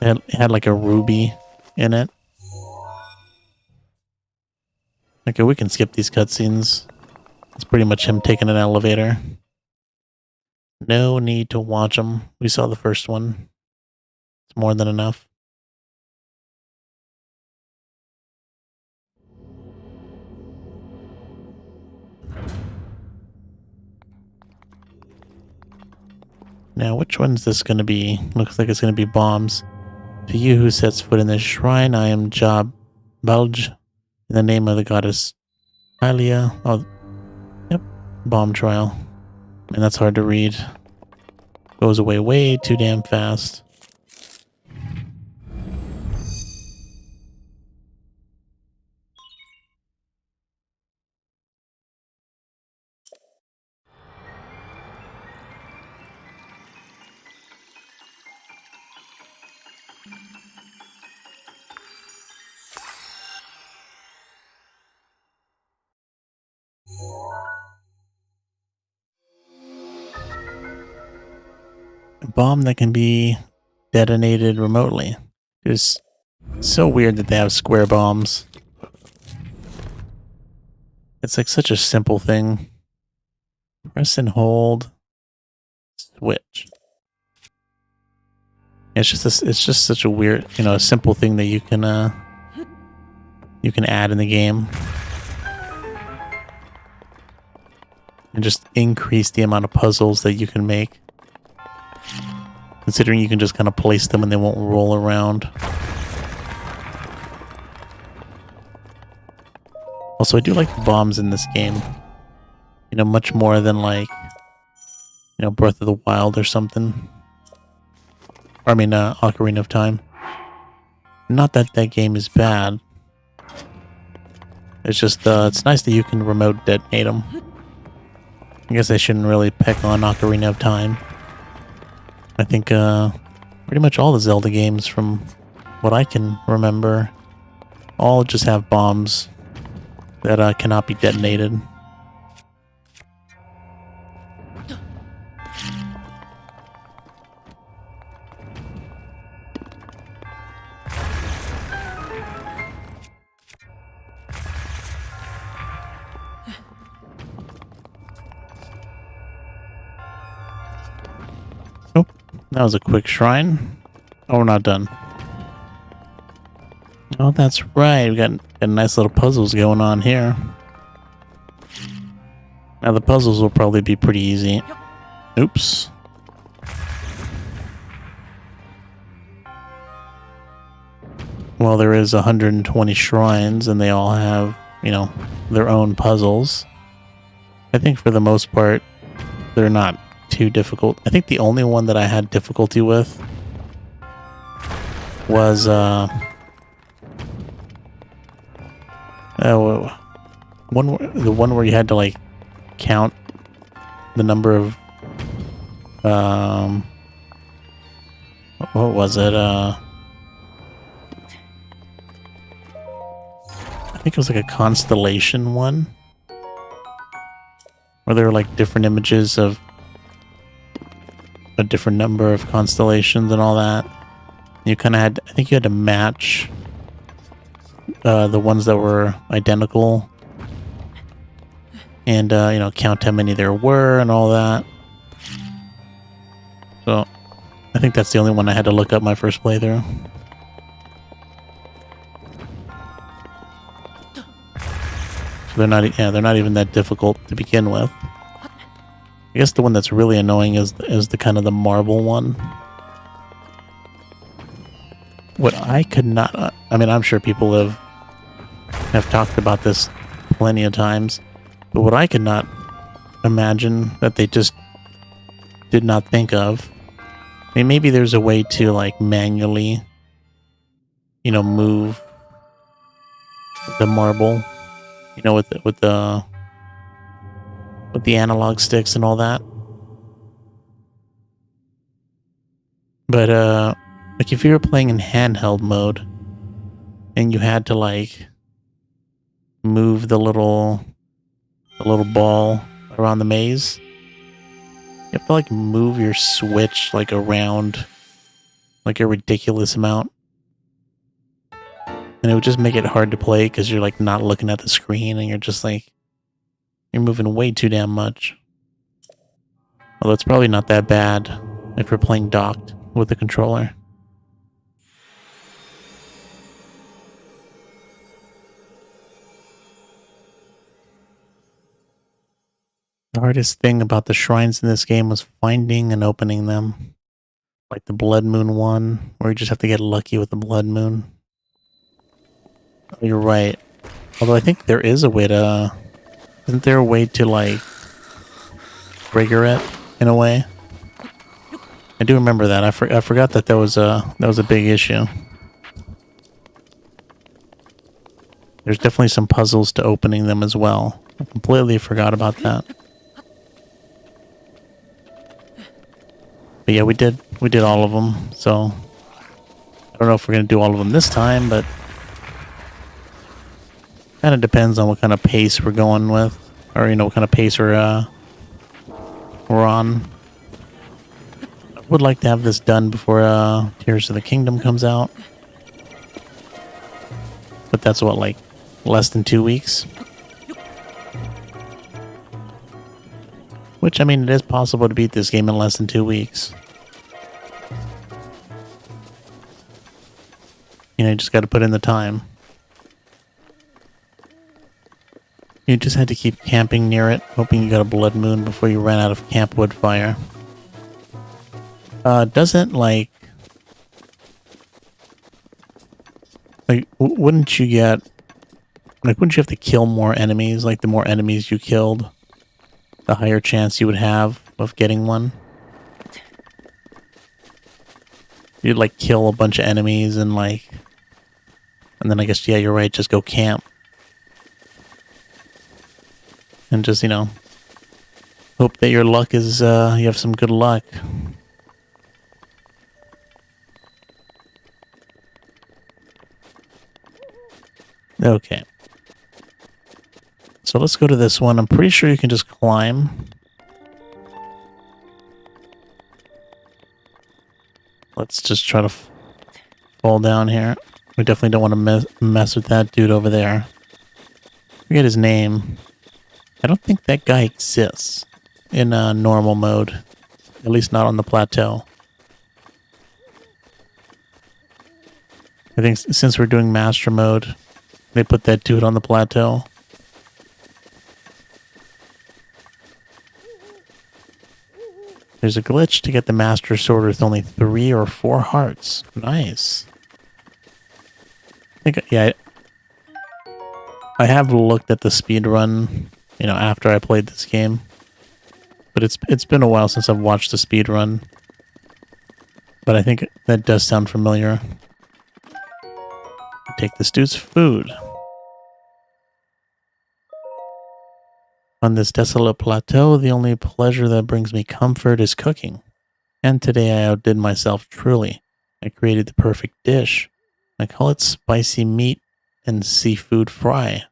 It had like a ruby in it. Okay, we can skip these cutscenes. It's pretty much him taking an elevator. No need to watch them. We saw the first one. It's more than enough. Now, which one's this going to be? Looks like it's going to be bombs. To you who sets foot in this shrine, I am Job Bulge. In the name of the goddess Hylia. Oh, yep. Bomb trial. And that's hard to read. Goes away way too damn fast. A bomb that can be detonated remotely. It's so weird that they have square bombs. It's like such a simple thing. Press and hold. switch. It's just such a weird, a simple thing that you can add in the game and just increase the amount of puzzles that you can make. Considering you can just kind of place them and they won't roll around. Also, I do like the bombs in this game. Much more than like, Breath of the Wild or something. I mean, Ocarina of Time. Not that that game is bad. It's just, it's nice that you can remote detonate them. I guess I shouldn't really pick on Ocarina of Time. I think, pretty much all the Zelda games, from what I can remember, all just have bombs that cannot be detonated. Nope, that was a quick shrine. Oh, we're not done. Oh, that's right. We got nice little puzzles going on here. Now the puzzles will probably be pretty easy. Oops. Well, there is 120 shrines, and they all have, their own puzzles. I think for the most part, they're not too difficult. I think the only one that I had difficulty with was, the one where you had to, like, count the number of, what was it, I think it was like a constellation one, where there were like different images of a different number of constellations and all that. You kind of had, I think you had to match the ones that were identical, and count how many there were and all that. So I think that's the only one I had to look up my first playthrough. So they're not even that difficult to begin with. I guess the one that's really annoying is the kind of the marble one. What I could not, I mean, I'm sure people have talked about this plenty of times, but what I could not imagine that they just did not think of. I mean, maybe there's a way to like manually, move the marble, with the analog sticks and all that. But like if you were playing in handheld mode and you had to like move the little ball around the maze, you have to like move your Switch like around like a ridiculous amount. And it would just make it hard to play because you're like not looking at the screen and you're just like, you're moving way too damn much. Although it's probably not that bad if you're playing docked with the controller. The hardest thing about the shrines in this game was finding and opening them. Like the Blood Moon one, where you just have to get lucky with the Blood Moon. Oh, you're right. Although I think there is a way to... Isn't there a way to, like, trigger it, in a way? I do remember that. I forgot that was a big issue. There's definitely some puzzles to opening them as well. I completely forgot about that. But yeah, we did all of them, so... I don't know if we're going to do all of them this time, but... Kind of depends on what kind of pace we're going with, or what kind of pace we're on. I would like to have this done before Tears of the Kingdom comes out, but that's what, like, less than 2 weeks. Which, I mean, it is possible to beat this game in less than 2 weeks. You know, you just gotta put in the time. You just had to keep camping near it, hoping you got a blood moon before you ran out of camp wood fire. Doesn't, like, wouldn't you get, like, wouldn't you have to kill more enemies? Like, the more enemies you killed, the higher chance you would have of getting one. You'd, like, kill a bunch of enemies and, like, and then I guess, yeah, you're right, just go camp. And just, you know, hope that your luck is, you have some good luck. Okay. So let's go to this one. I'm pretty sure you can just climb. Let's just try to fall down here. We definitely don't want to mess with that dude over there. Forget his name. I don't think that guy exists in normal mode. At least not on the plateau. I think since we're doing master mode, they put that dude on the plateau. There's a glitch to get the master sword with only 3 or 4 hearts. Nice. I think, yeah, I have looked at the speed run, you know, after I played this game. But it's been a while since I've watched the speed run. But I think that does sound familiar. Take this dude's food. On this desolate plateau, the only pleasure that brings me comfort is cooking. And today I outdid myself truly. I created the perfect dish. I call it spicy meat and seafood fry.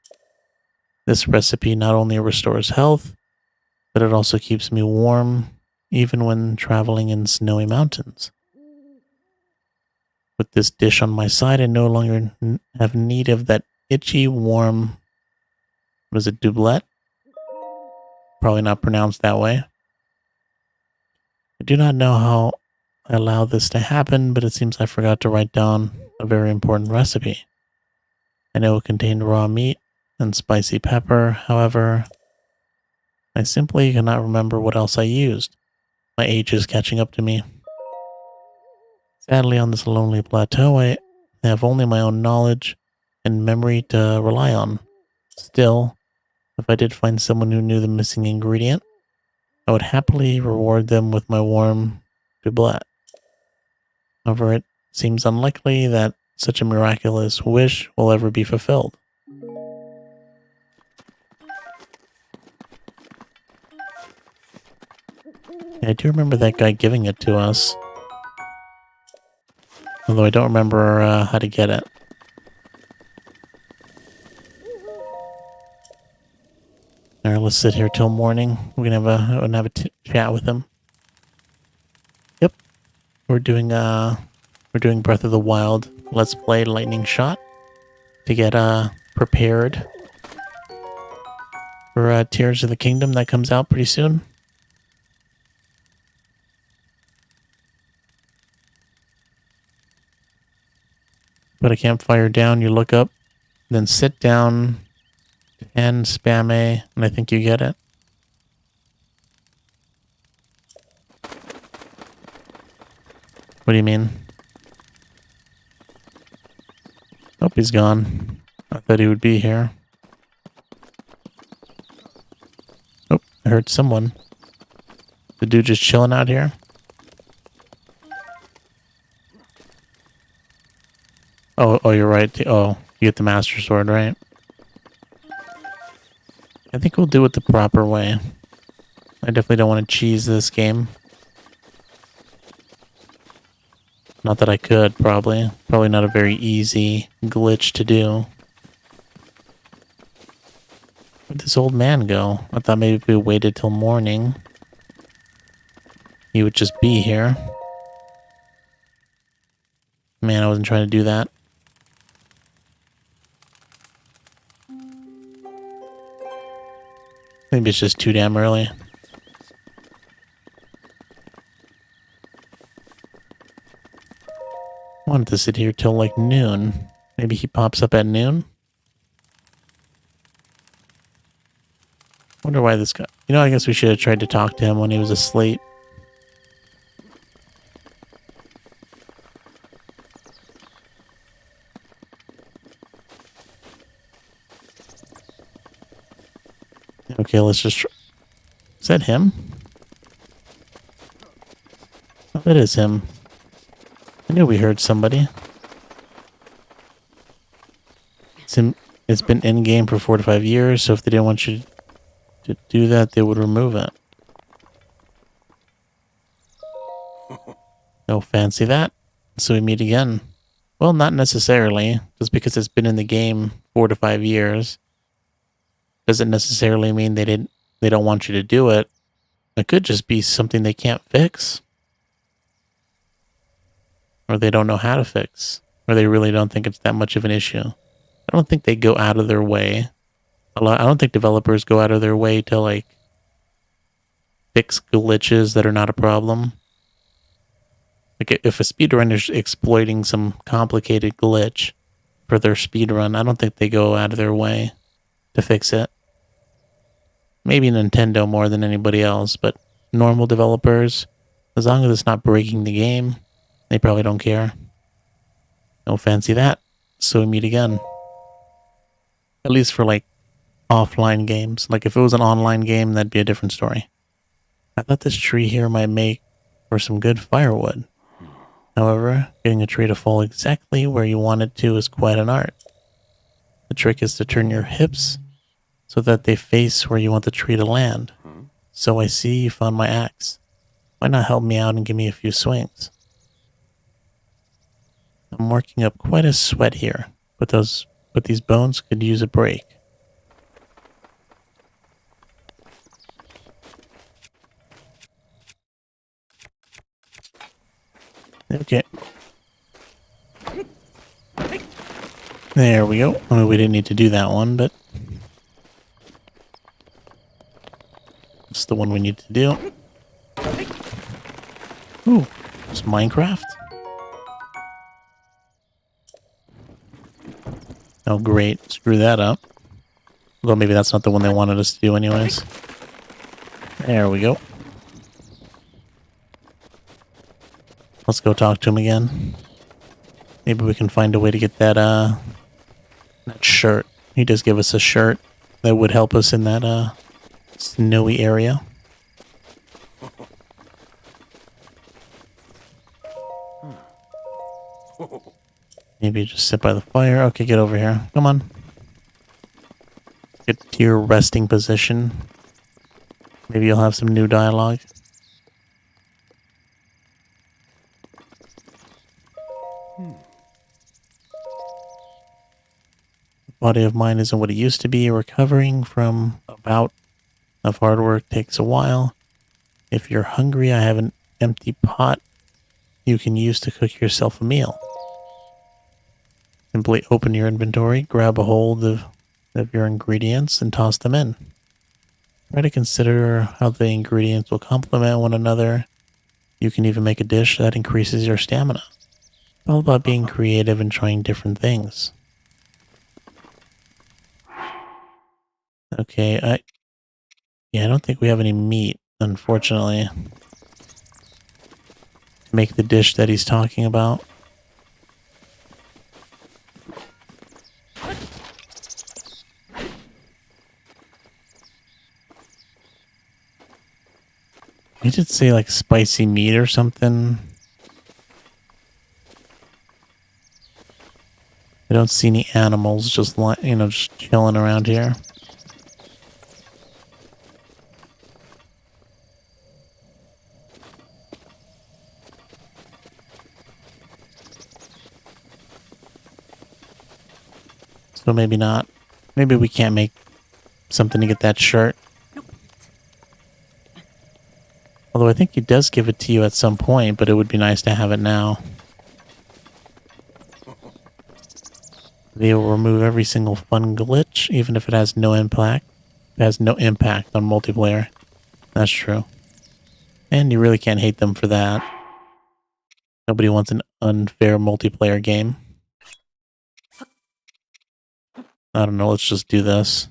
This recipe not only restores health, but it also keeps me warm, even when traveling in snowy mountains. With this dish on my side, I no longer have need of that itchy, warm, was it doublet? Probably not pronounced that way. I do not know how I allowed this to happen, but it seems I forgot to write down a very important recipe. I know it contained raw meat and spicy pepper, however, I simply cannot remember what else I used. My age is catching up to me. Sadly, on this lonely plateau, I have only my own knowledge and memory to rely on. Still, if I did find someone who knew the missing ingredient, I would happily reward them with my warm doublet. However, it seems unlikely that such a miraculous wish will ever be fulfilled. Yeah, I do remember that guy giving it to us. Although I don't remember how to get it. Alright, let's sit here till morning. We're gonna have a chat with him. Yep, we're doing Breath of the Wild Let's Play Lightning Shot to get prepared for Tears of the Kingdom that comes out pretty soon. Put a campfire down, you look up, then sit down and spam A, and I think you get it. What do you mean? Oh, he's gone. I thought he would be here. Oh, I heard someone. The dude just chilling out here? Oh, you're right. Oh, you get the Master Sword, right? I think we'll do it the proper way. I definitely don't want to cheese this game. Not that I could, probably. Probably not a very easy glitch to do. Where'd this old man go? I thought maybe if we waited till morning, he would just be here. Man, I wasn't trying to do that. Maybe it's just too damn early. wanted to sit here till like noon. Maybe he pops up at noon? Wonder why this guy... You know, I guess we should have tried to talk to him when he was asleep. Okay, let's just try... Is that him? Oh, that is him. I knew we heard somebody. It's been in-game for 4 to 5 years, so if they didn't want you to do that, they would remove it. No fancy that. So we meet again. Well, not necessarily. Just because it's been in the game 4 to 5 years doesn't necessarily mean they don't want you to do it. It could just be something they can't fix. Or they don't know how to fix. Or they really don't think it's that much of an issue. I don't think they go out of their way. I don't think developers go out of their way to like fix glitches that are not a problem. Like if a speedrunner's exploiting some complicated glitch for their speedrun, I don't think they go out of their way to fix it. Maybe Nintendo more than anybody else, but normal developers, as long as it's not breaking the game, they probably don't care. No fancy that. So we meet again. At least for like offline games. Like if it was an online game, that'd be a different story. I thought this tree here might make for some good firewood. However, getting a tree to fall exactly where you want it to is quite an art. The trick is to turn your hips so that they face where you want the tree to land. So I see you found my axe. Why not help me out and give me a few swings? I'm working up quite a sweat here, but these bones could use a break. Okay. There we go. I mean, we didn't need to do that one, but it's the one we need to do. Ooh, it's Minecraft. Oh, great. Screw that up. Well, maybe that's not the one they wanted us to do anyways. There we go. Let's go talk to him again. Maybe we can find a way to get that shirt. He does give us a shirt that would help us in that snowy area. Maybe just sit by the fire. Okay, get over here. Come on. Get to your resting position. Maybe you'll have some new dialogue. The body of mine isn't what it used to be. Recovering from a bout of hard work takes a while. If you're hungry, I have an empty pot you can use to cook yourself a meal. Simply open your inventory, grab a hold of your ingredients, and toss them in. Try to consider how the ingredients will complement one another. You can even make a dish that increases your stamina. It's all about being creative and trying different things. Okay, I don't think we have any meat, unfortunately, to make the dish that he's talking about. He did say like spicy meat or something. I don't see any animals just just chilling around here. So maybe not. Maybe we can't make something to get that shirt. Although I think he does give it to you at some point, but it would be nice to have it now. They will remove every single fun glitch, even if it has no impact. It has no impact on multiplayer. That's true. And you really can't hate them for that. Nobody wants an unfair multiplayer game. I don't know, let's just do this.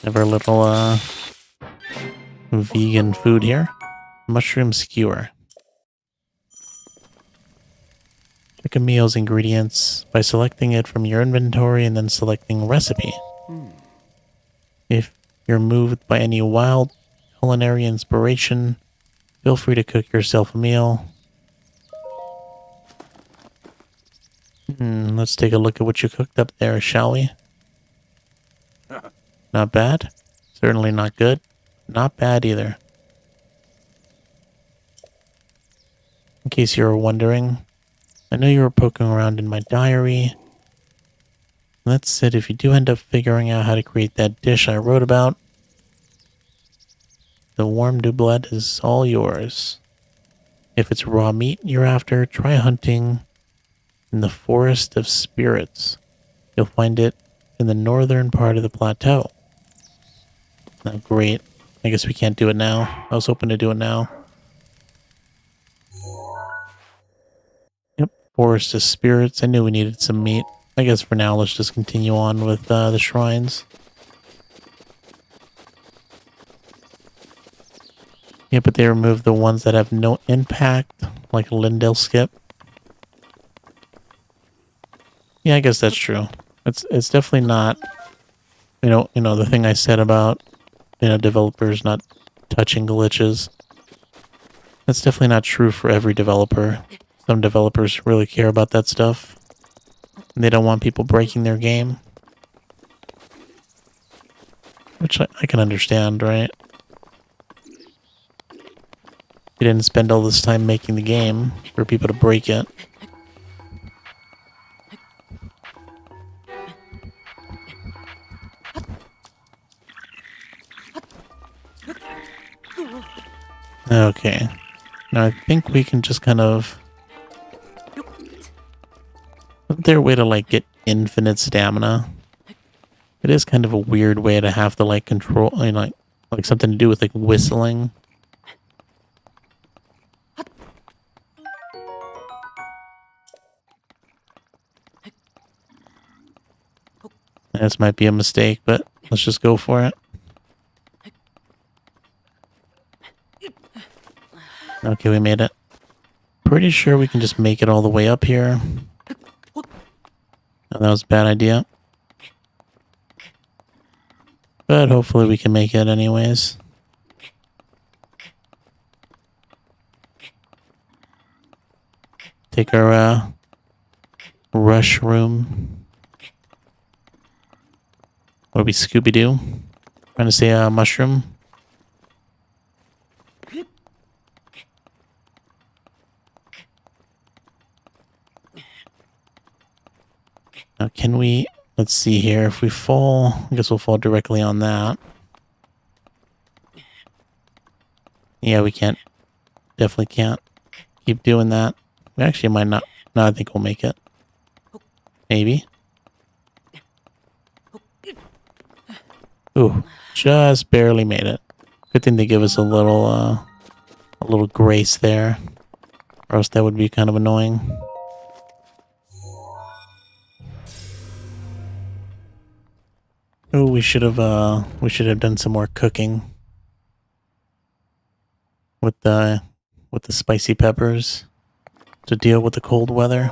Have our little vegan food here. Mushroom skewer. Pick a meal's ingredients by selecting it from your inventory and then selecting recipe. If you're moved by any wild culinary inspiration, feel free to cook yourself a meal. Let's take a look at what you cooked up there, shall we? Not bad. Certainly not good. Not bad either. In case you were wondering, I know you were poking around in my diary. That said, if you do end up figuring out how to create that dish I wrote about, the warm doublet is all yours. If it's raw meat you're after, try hunting in the Forest of Spirits. You'll find it in the northern part of the plateau. Oh, great. I guess we can't do it now. I was hoping to do it now. Yep, Forest of Spirits. I knew we needed some meat. I guess for now, let's just continue on with the shrines. Yeah, but they removed the ones that have no impact, like Lindell Skip. Yeah, I guess that's true. It's definitely not, you know the thing I said about, developers not touching glitches. That's definitely not true for every developer. Some developers really care about that stuff. And they don't want people breaking their game. Which I can understand, right? You didn't spend all this time making the game for people to break it. Okay. Now I think we can just kind of... Isn't there a way to, like, get infinite stamina? It is kind of a weird way to have to, like, control... like something to do with, like, whistling. This might be a mistake, but let's just go for it. Okay, we made it. Pretty sure we can just make it all the way up here. Oh, that was a bad idea. But hopefully we can make it anyways. Take our rush room. What are we, Scooby-Doo? Trying to say a mushroom? Now can we... Let's see here. If we fall... I guess we'll fall directly on that. Yeah, we can't. Definitely can't keep doing that. We actually might not... No, I think we'll make it. Maybe. Ooh, just barely made it. Good thing they give us a little grace there. Or else that would be kind of annoying. Oh, we should have done some more cooking with the spicy peppers to deal with the cold weather.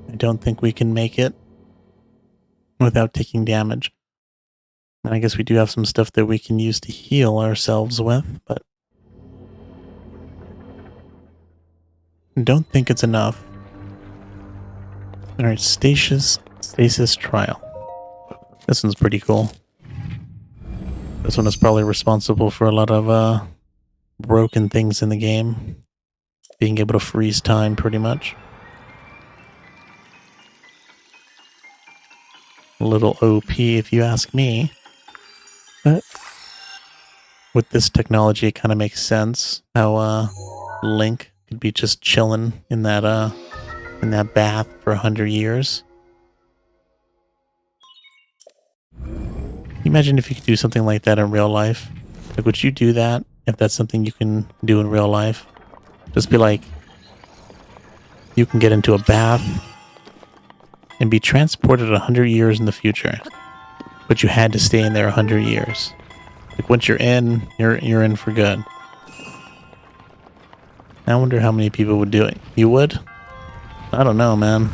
I don't think we can make it without taking damage. And I guess we do have some stuff that we can use to heal ourselves with, but I don't think it's enough. Alright, stasis trial. This one's pretty cool. This one is probably responsible for a lot of broken things in the game. Being able to freeze time pretty much. A little OP if you ask me. But with this technology, it kind of makes sense how Link could be just chilling in that bath for 100 years. imagine if you could do something like that in real life? Like, would you do that if that's something you can do in real life? Just be like, you can get into a bath and be transported 100 years in the future, but you had to stay in there 100 years. Like, once you're in, you're in for good. I wonder how many people would do it. You would? I don't know, man.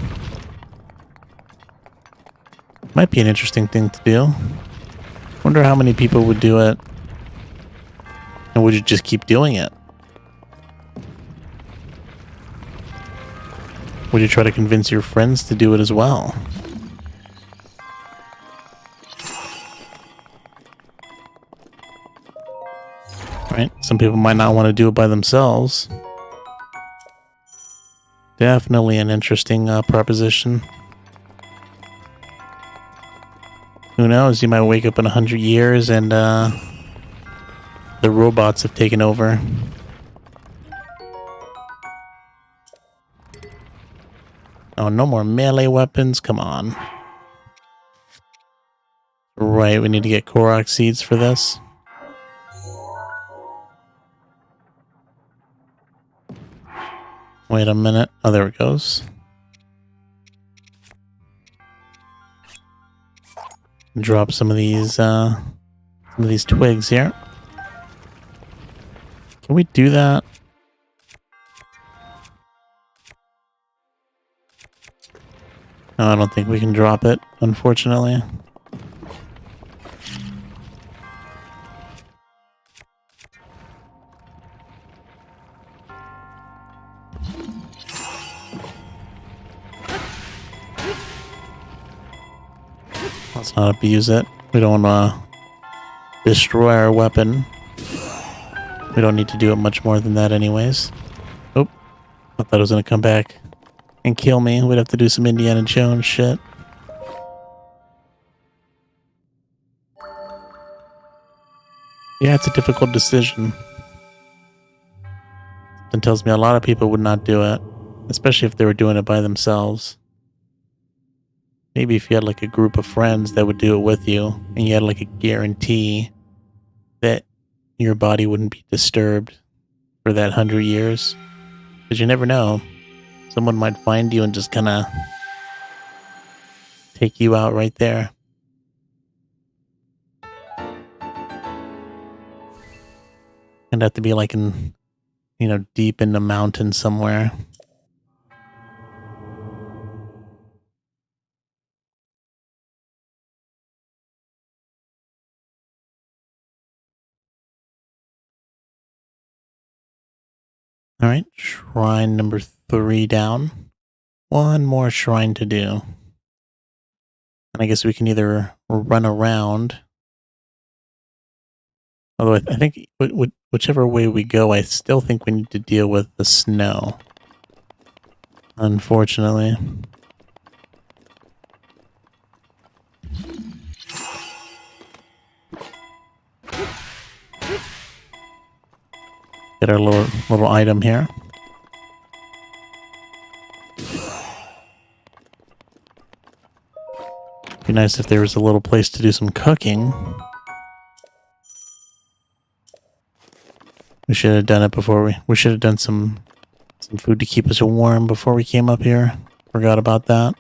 Might be an interesting thing to do. Wonder how many people would do it. And would you just keep doing it? Would you try to convince your friends to do it as well? Right? Some people might not want to do it by themselves. Definitely an interesting proposition. Who knows? You might wake up in 100 years and the robots have taken over. Oh, no more melee weapons. Come on. Right, we need to get Korok seeds for this. Wait a minute. Oh, there it goes. Drop some of these twigs here. Can we do that? No, I don't think we can drop it, unfortunately. Let's not abuse it. We don't want to destroy our weapon. We don't need to do it much more than that anyways. Oh, I thought it was going to come back and kill me. We'd have to do some Indiana Jones shit. Yeah, it's a difficult decision. It tells me a lot of people would not do it, especially if they were doing it by themselves. Maybe if you had like a group of friends that would do it with you, and you had like a guarantee that your body wouldn't be disturbed for that 100 years. Because you never know. Someone might find you and just kind of take you out right there. It'd have to be like in, deep in the mountains somewhere. All right, shrine number 3 down. One more shrine to do. And I guess we can either run around. Although I think whichever way we go, I still think we need to deal with the snow. Unfortunately. Get our little item here. Be nice if there was a little place to do some cooking. We should have done it before we should have done some food to keep us warm before we came up here. Forgot about that.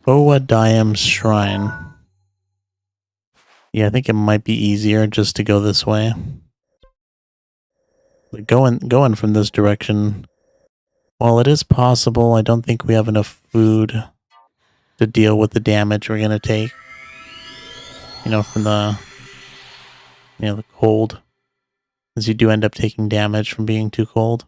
Boa Diam's Shrine. Yeah, I think it might be easier just to go this way. But going from this direction, while it is possible, I don't think we have enough food to deal with the damage we're gonna take. From the cold. As you do end up taking damage from being too cold.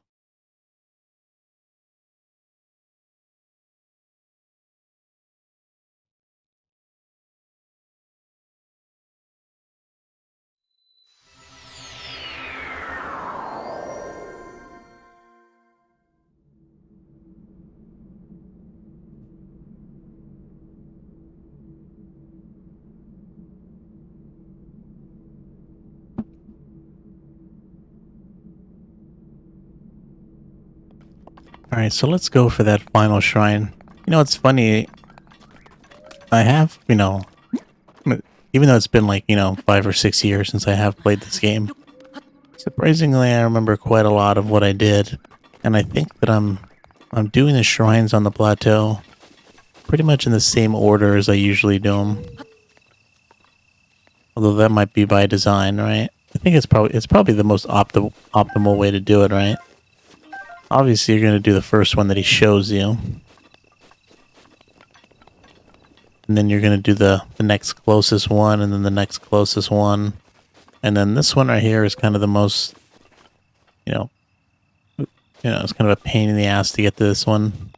Alright, so let's go for that final shrine. You know, it's funny. I have, even though it's been like, 5 or 6 years since I have played this game, surprisingly, I remember quite a lot of what I did. And I think that I'm doing the shrines on the plateau pretty much in the same order as I usually do them. Although that might be by design, right? I think it's probably the most optimal way to do it, right? Obviously, you're going to do the first one that he shows you. And then you're going to do the next closest one, and then the next closest one. And then this one right here is kind of the most, it's kind of a pain in the ass to get to this one.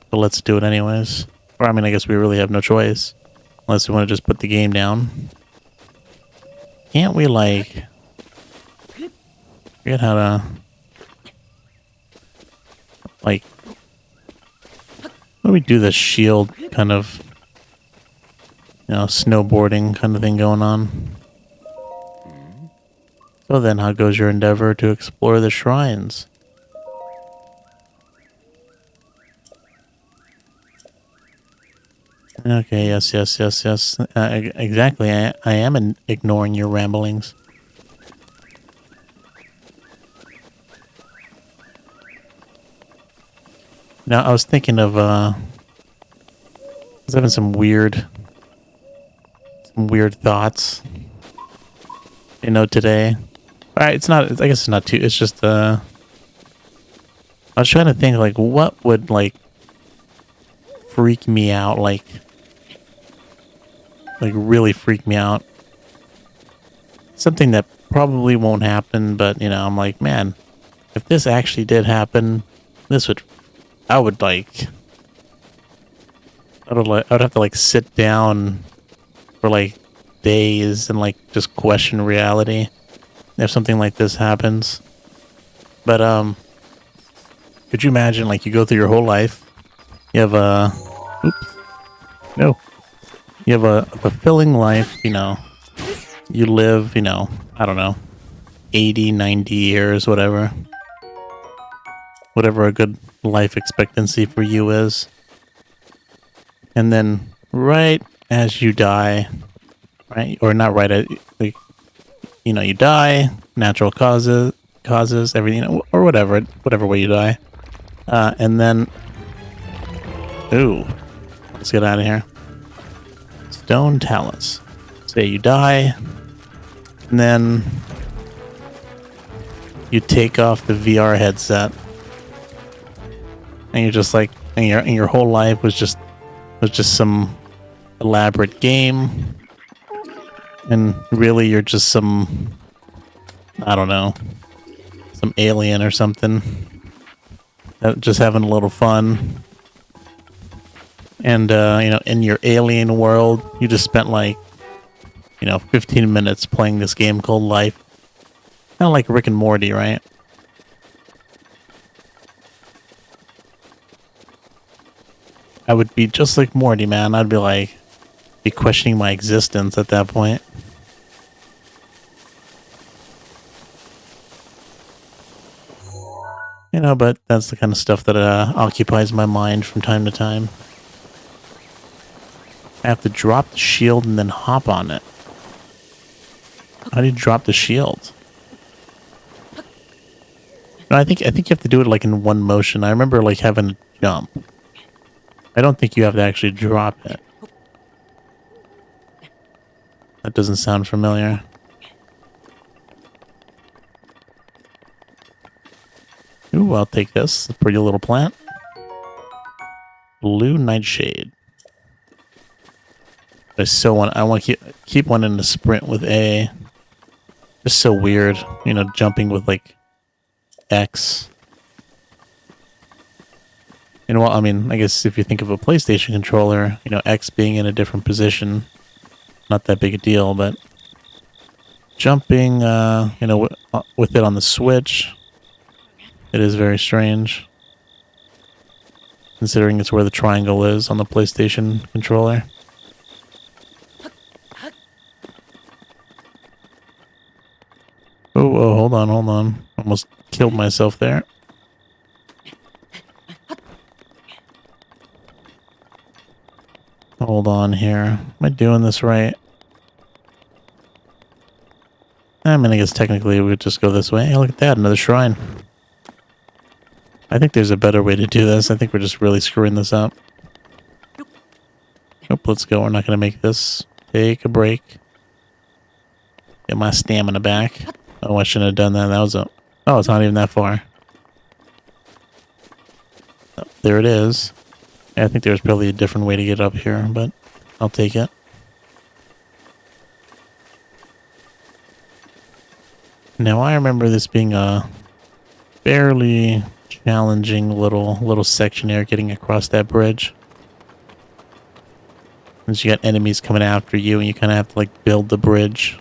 But let's do it anyways. Or, I mean, I guess we really have no choice. Unless we want to just put the game down. Can't we, like... forget how to... like... how do we do the shield kind of... snowboarding kind of thing going on? So then, how goes your endeavor to explore the shrines? Okay, yes. Exactly, I am ignoring your ramblings. Now, I was thinking of, I was having some weird thoughts, today. Alright, it's not, I guess it's not too, it's just, I was trying to think, like, what would, like, freak me out, like really freak me out. Something that probably won't happen, but, I'm like, man, if this actually did happen, I would have to, like, sit down for, like, days and, like, just question reality if something like this happens. But, could you imagine, like, you go through your whole life, you have a... oops. No. You have a fulfilling life, you live, I don't know, 80, 90 years, whatever. Whatever a good life expectancy for you is. And then, right as you die, right? Or not right at, like, you die, natural causes, everything, or whatever way you die. And then, ooh, let's get out of here. Stone talents. Say you die, and then you take off the VR headset, and you're just like, and your whole life was just some elaborate game, and really you're just some, I don't know, some alien or something, just having a little fun. And, in your alien world, you just spent, like, 15 minutes playing this game called Life. Kind of like Rick and Morty, right? I would be just like Morty, man. I'd be questioning my existence at that point. But that's the kind of stuff that occupies my mind from time to time. I have to drop the shield and then hop on it. How do you drop the shield? No, I think you have to do it like in one motion. I remember like having to jump. I don't think you have to actually drop it. That doesn't sound familiar. Ooh, I'll take this. A pretty little plant. Blue nightshade. I want to keep wanting to sprint with A. Just so weird, jumping with like X. Well, I mean, I guess if you think of a PlayStation controller, X being in a different position, not that big a deal, but jumping, with it on the Switch, it is very strange. Considering it's where the triangle is on the PlayStation controller. Oh, hold on. Almost killed myself there. on here. Am I doing this right? I mean, I guess technically we would just go this way. Hey, look at that, another shrine. I think there's a better way to do this. I think we're just really screwing this up. Nope, let's go. We're not going to make this. Take a break. Get my stamina back. Oh, I shouldn't have done that. That was a... Oh, it's not even that far. Oh, there it is. I think there's probably a different way to get up here, but I'll take it. Now, I remember this being a fairly challenging little section here, getting across that bridge. Since you got enemies coming after you, and you kind of have to, like, build the bridge.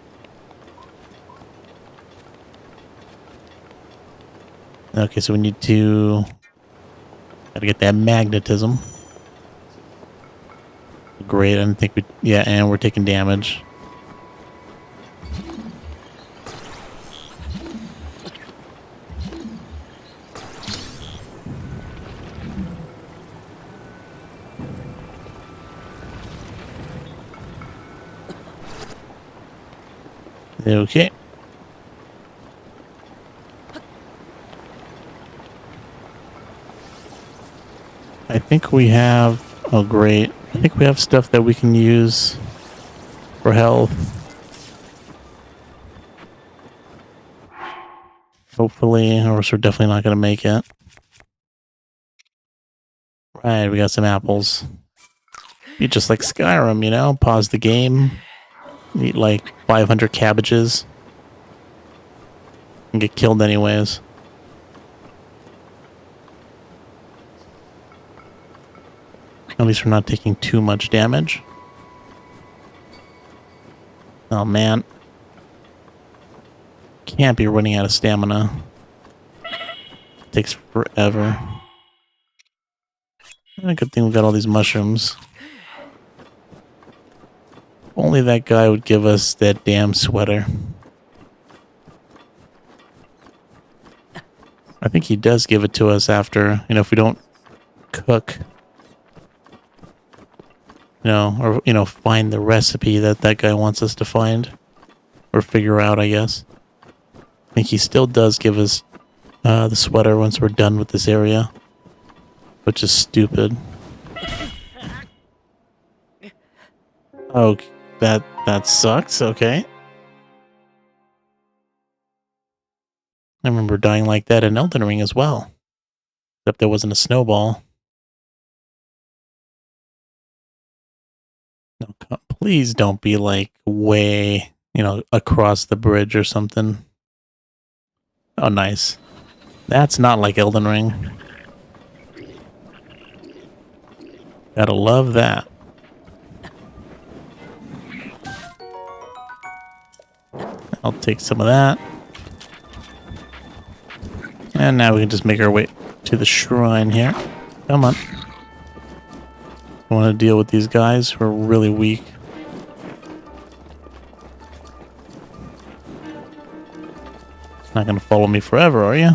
Okay, so we need to... Gotta get that magnetism. Great, I didn't think we... Yeah, and we're taking damage. Okay. I think we have... Oh, great. I think we have stuff that we can use for health. Hopefully, or else we're definitely not going to make it. Right, we got some apples. Be just like Skyrim, you know? Pause the game. Eat like 500 cabbages. And get killed anyways. At least we're not taking too much damage. Oh man. Can't be running out of stamina. It takes forever. A good thing we got all these mushrooms. If only that guy would give us that damn sweater. I think he does give it to us after, you know, if we don't cook. You know, or, you know, find the recipe that that guy wants us to find. Or figure out, I guess. I think he still does give us the sweater once we're done with this area. Which is stupid. Oh, that sucks, okay. I remember dying like that in Elden Ring as well. Except there wasn't a snowball. No, please don't be like way, you know, across the bridge or something. Oh, nice. That's not like Elden Ring. Gotta love that. I'll take some of that. And now we can just make our way to the shrine here. Come on. I want to deal with these guys who are really weak. Not gonna follow me forever, are you?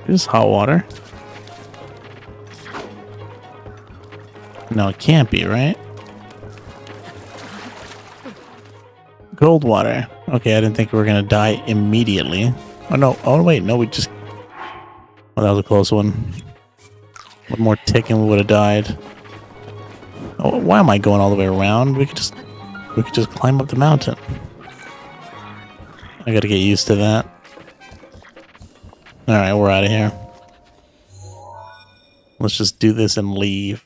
This is hot water. No, it can't be, right? Cold water. Okay, I didn't think we were gonna die immediately. Oh no, oh wait, no, we just... Oh, that was a close one. One more tick and we would have died. Oh, why am I going all the way around? We could just climb up the mountain. I gotta get used to that. Alright, we're out of here. Let's just do this and leave.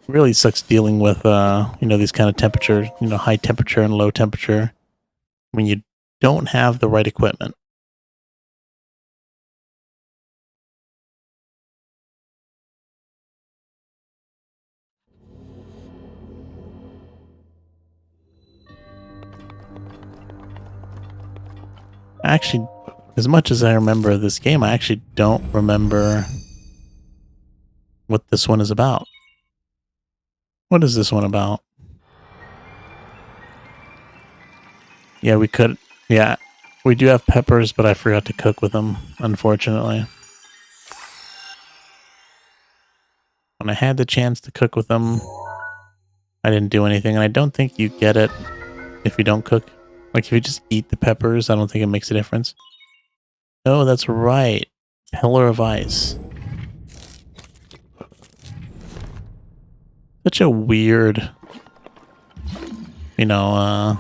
Really sucks dealing with, you know, these kind of temperature, you know, high temperature and low temperature when you don't have the right equipment. Actually, as much as I remember this game, I actually don't remember what this one is about. What is this one about? Yeah, we could... Yeah, we do have peppers, but I forgot to cook with them, unfortunately. When I had the chance to cook with them, I didn't do anything, and I don't think you get it if you don't cook. Like, if you just eat the peppers, I don't think it makes a difference. Oh, that's right. Pillar of Ice. Such a weird, you know,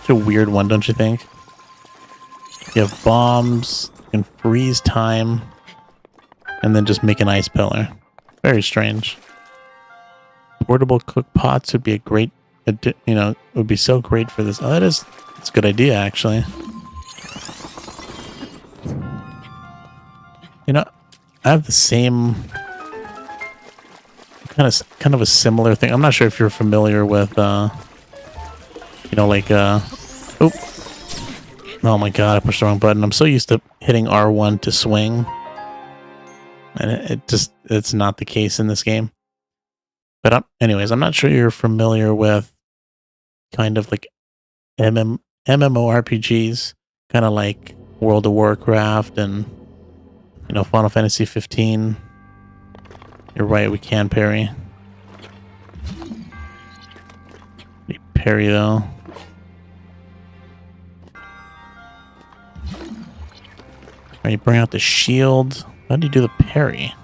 such a weird one, don't you think? You have bombs, you can freeze time, and then just make an ice pillar. Very strange. Portable cook pots would be a great, would be so great for this. Oh, it's a good idea, actually. You know, I have the same kind of a similar thing. I'm not sure if you're familiar with, like, oh, oh my god, I pushed the wrong button. I'm so used to hitting R1 to swing, and it's not the case in this game. But anyways, I'm not sure you're familiar with kind of like MMORPGs, kind of like World of Warcraft and, Final Fantasy 15. You're right, we can parry. You parry though. Right, you bring out the shield. How do you do the parry?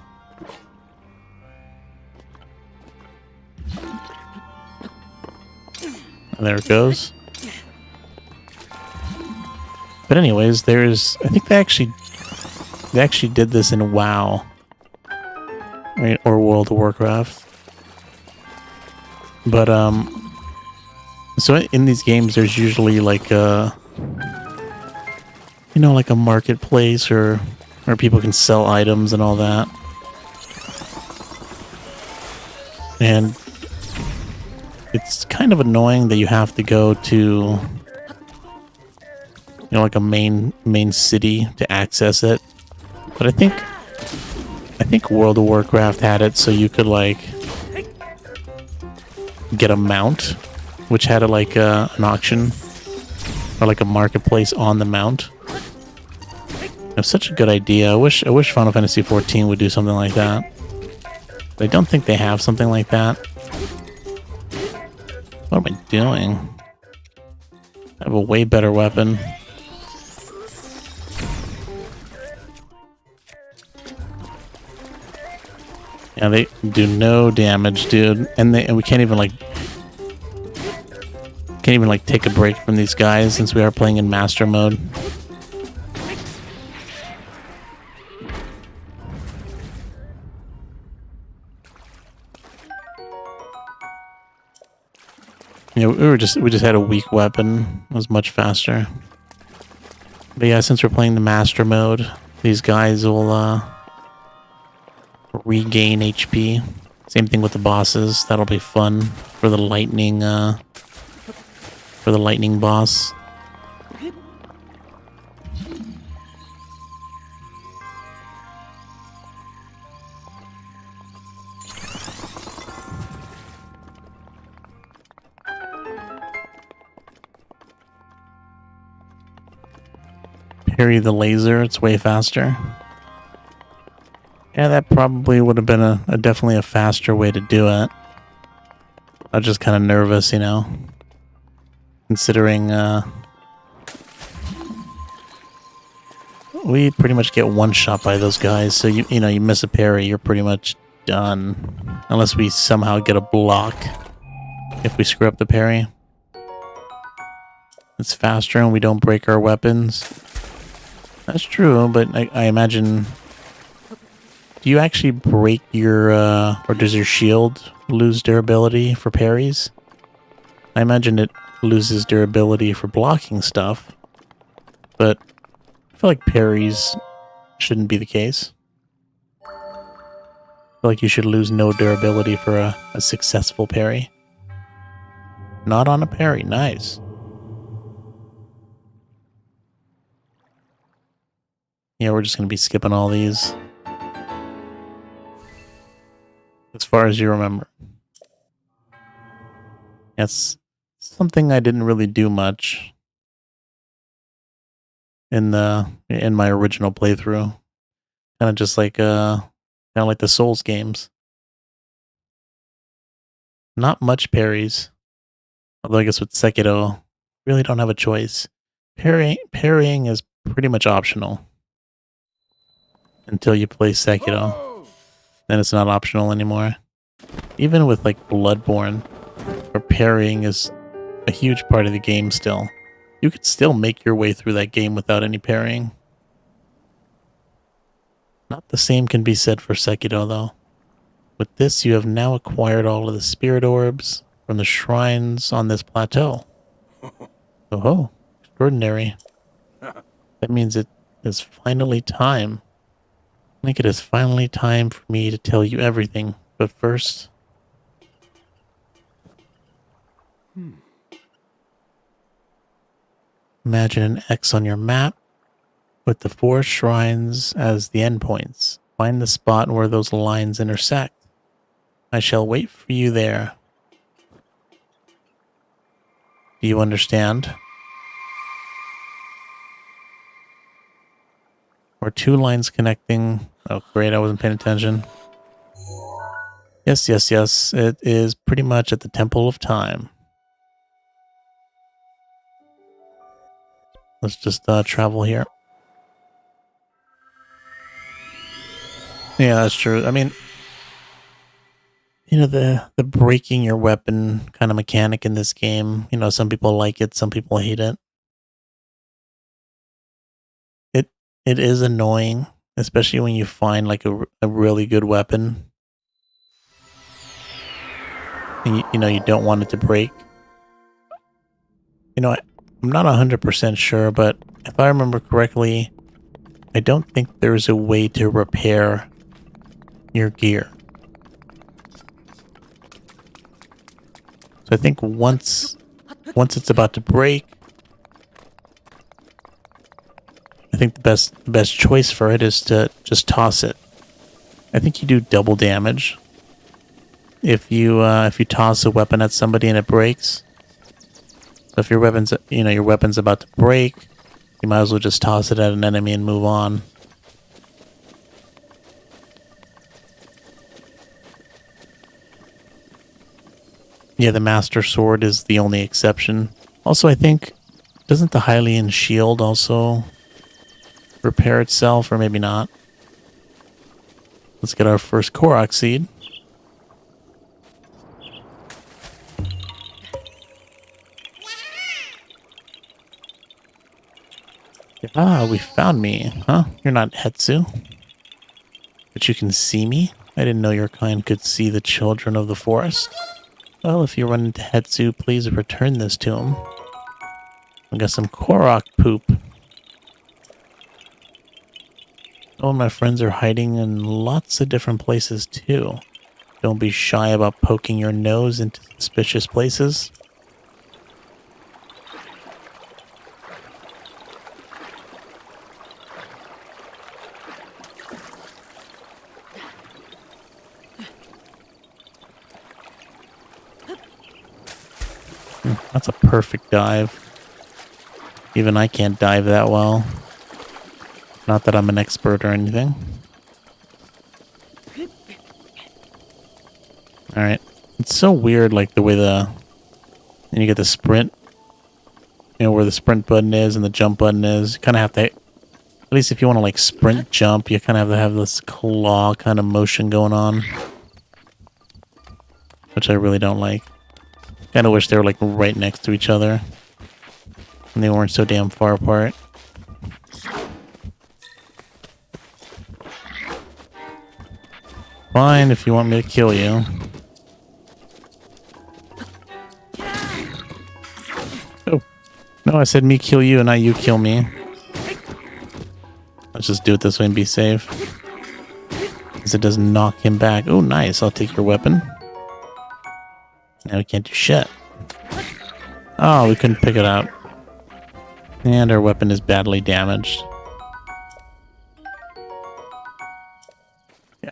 And there it goes. But anyways, I think they actually did this in WoW. Right, or World of Warcraft. But so in these games there's usually like a like a marketplace or where people can sell items and all that. And it's kind of annoying that you have to go to like a main city to access it. But I think World of Warcraft had it so you could like get a mount, which had like an auction or like a marketplace on the mount. It's such a good idea. I wish Final Fantasy 14 would do something like that. But I don't think they have something like that. What am I doing? I have a way better weapon. Yeah, they do no damage, dude. And we can't even take a break from these guys since we are playing in master mode. We just had a weak weapon. It was much faster. But yeah, since we're playing the master mode, these guys will regain HP. Same thing with the bosses. That'll be fun for the lightning boss. Parry the laser, it's way faster. Yeah, that probably would have been a definitely a faster way to do it. I was just kind of nervous, considering we pretty much get one shot by those guys. So you miss a parry, you're pretty much done, unless we somehow get a block. If we screw up the parry, it's faster and we don't break our weapons. That's true, but I imagine. Do you actually break your, or does your shield lose durability for parries? I imagine it loses durability for blocking stuff, but I feel like parries shouldn't be the case. I feel like you should lose no durability for a successful parry. Not on a parry, nice. Yeah, we're just going to be skipping all these. As far as you remember. That's something I didn't really do much in my original playthrough. Kind of just like the Souls games. not much parries. Although I guess with Sekiro, really don't have a choice. Parrying is pretty much optional until you play Sekiro. Then it's not optional anymore. Even with like Bloodborne, where parrying is a huge part of the game still. You could still make your way through that game without any parrying. Not the same can be said for Sekiro though. With this, you have now acquired all of the spirit orbs from the shrines on this plateau. Oh, extraordinary. That means it is finally time. I think it is finally time for me to tell you everything. But first... Imagine an X on your map with the 4 shrines as the endpoints. Find the spot where those lines intersect. I shall wait for you there. Do you understand? Or 2 lines connecting. Oh, great, I wasn't paying attention. Yes, yes, yes. It is pretty much at the Temple of Time. Let's just travel here. Yeah, that's true. I mean, you know, the breaking your weapon kind of mechanic in this game, you know, some people like it, some people hate it. It is annoying, especially when you find like a really good weapon. And you know, you don't want it to break. You know, I'm not 100% sure, but if I remember correctly, I don't think there's a way to repair your gear. So I think once it's about to break, I think the best choice for it is to just toss it. I think you do double damage if you toss a weapon at somebody and it breaks. So if your weapon's about to break, you might as well just toss it at an enemy and move on. Yeah, the Master Sword is the only exception. Also, I think, doesn't the Hylian Shield also repair itself, or maybe not? Let's get our first Korok Seed. Ah, we found me. Huh? You're not Hetsu. But you can see me? I didn't know your kind could see the children of the forest. Well, if you run into Hetsu, please return this to him. I got some Korok poop. Oh, my friends are hiding in lots of different places too. Don't be shy about poking your nose into suspicious places. That's a perfect dive. Even I can't dive that well. Not that I'm an expert or anything. Alright. It's so weird, like, the way and you get the sprint. You know, where the sprint button is and the jump button is. You kind of have to... At least if you want to, like, sprint jump, you kind of have to have this claw kind of motion going on. Which I really don't like. Kind of wish they were, like, right next to each other. And they weren't so damn far apart. Fine, if you want me to kill you. Oh. No, I said me kill you and not you kill me. Let's just do it this way and be safe. Because it doesn't knock him back. Oh, nice. I'll take your weapon. Now we can't do shit. Oh, we couldn't pick it up. And our weapon is badly damaged.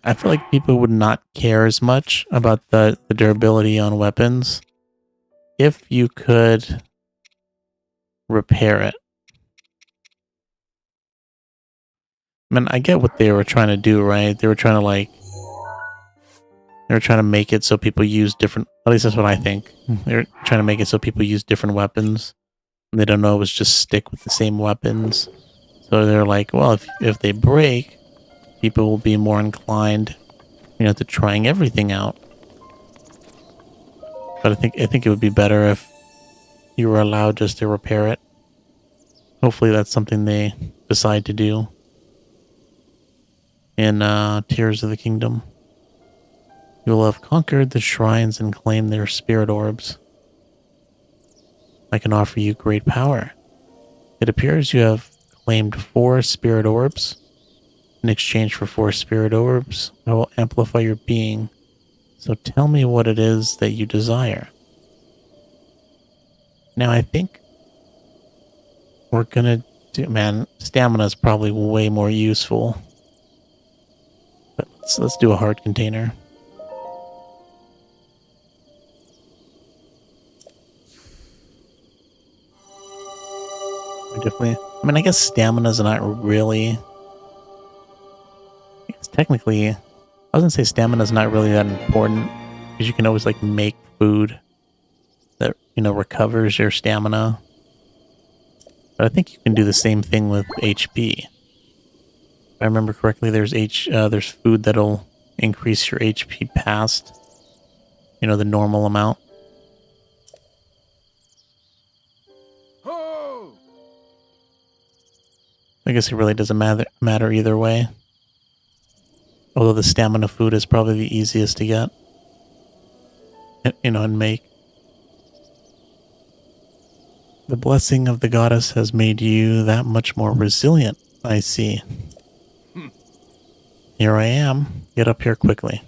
I feel like people would not care as much about the durability on weapons if you could repair it. I mean, I get what they were trying to do, right? They were trying to, like, They're trying to make it so people use different. At least that's what I think. They're trying to make it so people use different weapons. And they don't always just stick with the same weapons. So they're like, well, if they break, people will be more inclined, to trying everything out. But I think it would be better if you were allowed just to repair it. Hopefully, that's something they decide to do in Tears of the Kingdom. You will have conquered the shrines and claimed their spirit orbs. I can offer you great power. It appears you have claimed 4 spirit orbs. In exchange for 4 spirit orbs, I will amplify your being. So tell me what it is that you desire. Now I think we're gonna do, man, stamina is probably way more useful. But let's do a heart container. I guess stamina's not really. I guess technically, I was gonna say stamina's not really that important because you can always like make food that recovers your stamina. But I think you can do the same thing with HP. If I remember correctly, there's food that'll increase your HP past the normal amount. I guess it really doesn't matter either way. Although the stamina food is probably the easiest to get, and make. The blessing of the goddess has made you that much more resilient, I see. Here I am. Get up here quickly.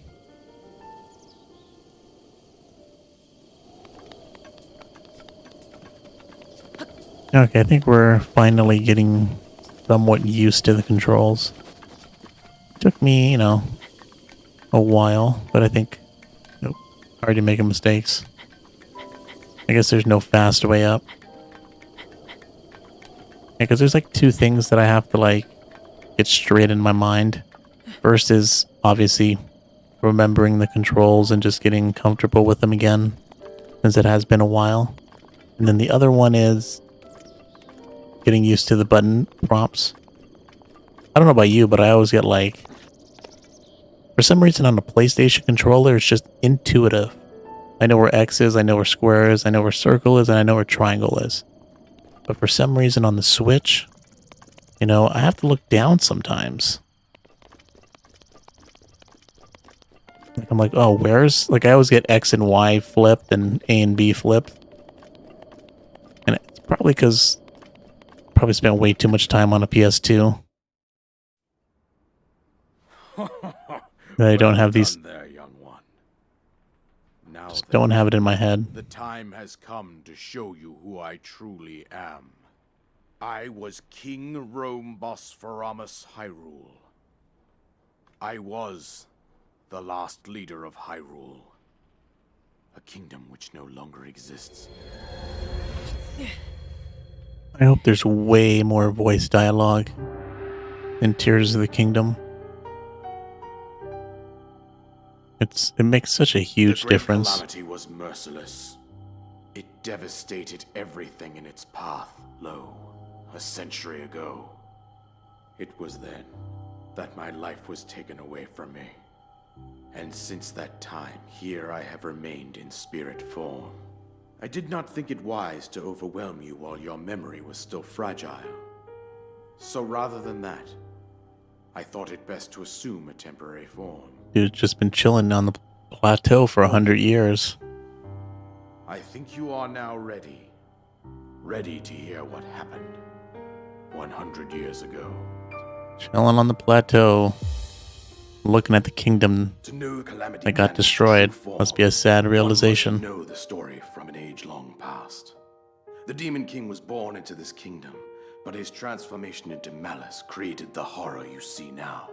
Okay, I think we're finally getting somewhat used to the controls. Took me, a while, but I think already making mistakes. I guess there's no fast way up. Yeah, because there's like 2 things that I have to like get straight in my mind. First is obviously remembering the controls and just getting comfortable with them again, since it has been a while. And then the other one is getting used to the button prompts. I don't know about you, but I always get like, for some reason on the PlayStation controller, it's just intuitive. I know where X is, I know where square is, I know where circle is, and I know where triangle is. But for some reason on the Switch, I have to look down sometimes. Like I'm like, oh, like I always get X and Y flipped and A and B flipped. And it's probably because probably spent way too much time on a PS2. I don't have these. There, young one. Now Just don't have it in my head. the time has come to show you who I truly am. I was King Rome Bosphoramus Hyrule. I was the last leader of Hyrule. A kingdom which no longer exists. I hope there's way more voice dialogue in Tears of the Kingdom. It makes such a huge difference. The great calamity was merciless. It devastated everything in its path, a century ago. It was then that my life was taken away from me. And since that time, here I have remained in spirit form. I did not think it wise to overwhelm you while your memory was still fragile. So rather than that, I thought it best to assume a temporary form. Dude's just been chilling on the plateau for 100 years. I think you are now ready. Ready to hear what happened 100 years ago. Chilling on the plateau, looking at the kingdom that got destroyed. Must be a sad realization. Know the story from an age-long past. The Demon King was born into this kingdom, but his transformation into malice created the horror you see now.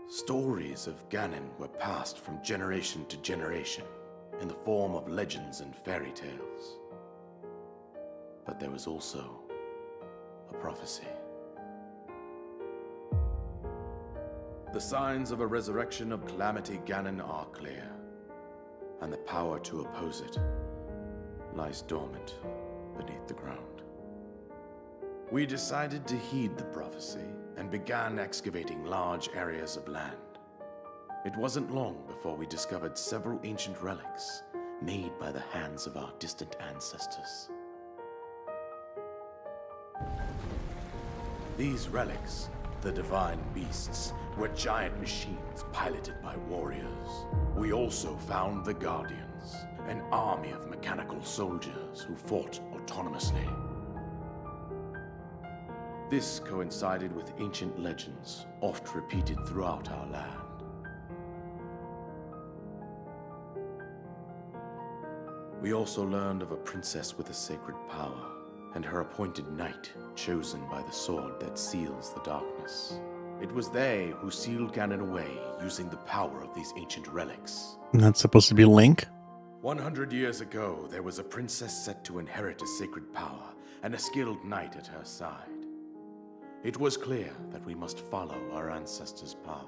Stories of Ganon were passed from generation to generation in the form of legends and fairy tales. But there was also a prophecy. The signs of a resurrection of Calamity Ganon are clear, and the power to oppose it lies dormant beneath the ground. We decided to heed the prophecy and began excavating large areas of land. It wasn't long before we discovered several ancient relics made by the hands of our distant ancestors. These relics, the divine beasts, were giant machines piloted by warriors. We also found the Guardians, an army of mechanical soldiers who fought autonomously. This coincided with ancient legends, oft repeated throughout our land. We also learned of a princess with a sacred power, and her appointed knight, chosen by the sword that seals the darkness. It was they who sealed Ganon away using the power of these ancient relics. And that's supposed to be Link? 100 years ago, there was a princess set to inherit a sacred power and a skilled knight at her side. It was clear that we must follow our ancestors' path.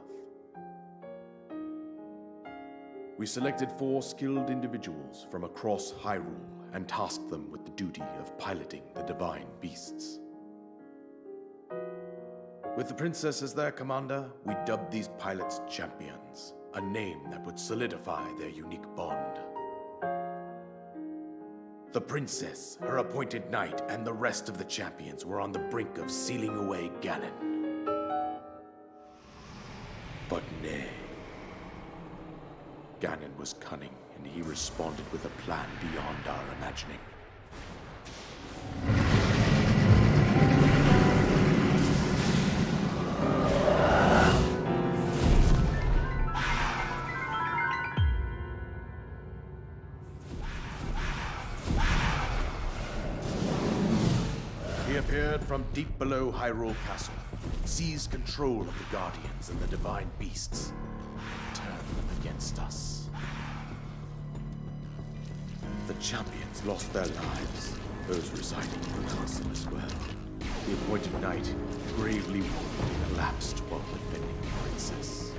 We selected 4 skilled individuals from across Hyrule and tasked them with the duty of piloting the divine beasts. With the princess as their commander, we dubbed these pilots champions, a name that would solidify their unique bond. The princess, her appointed knight, and the rest of the champions were on the brink of sealing away Ganon. But nay. Ganon was cunning, and he responded with a plan beyond our imagining. He appeared from deep below Hyrule Castle, seized control of the Guardians and the divine beasts, turned them against us. The champions lost their lives, those residing in the castle as well. The appointed knight, gravely wounded, collapsed while defending the princess.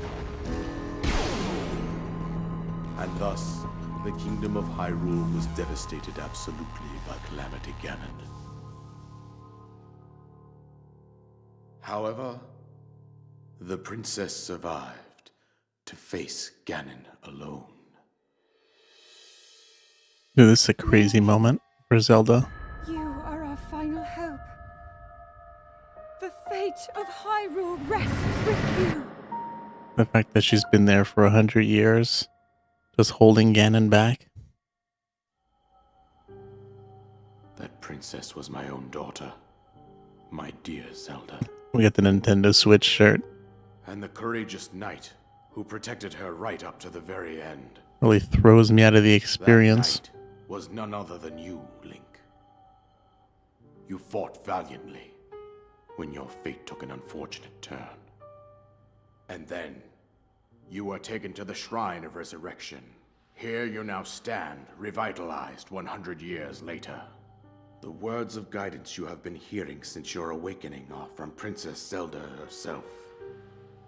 And thus, the kingdom of Hyrule was devastated absolutely by Calamity Ganon. However, the princess survived to face Ganon alone. Dude, this is a crazy moment for Zelda. You are our final hope. The fate of Hyrule rests with you. The fact that she's been there for 100 years, just holding Ganon back. That princess was my own daughter, my dear Zelda. We got the Nintendo Switch shirt. And the courageous knight who protected her right up to the very end. Really throws me out of the experience. That knight was none other than you, Link. You fought valiantly when your fate took an unfortunate turn. And then, you were taken to the Shrine of Resurrection. Here you now stand, revitalized 100 years later. The words of guidance you have been hearing since your awakening are from Princess Zelda herself.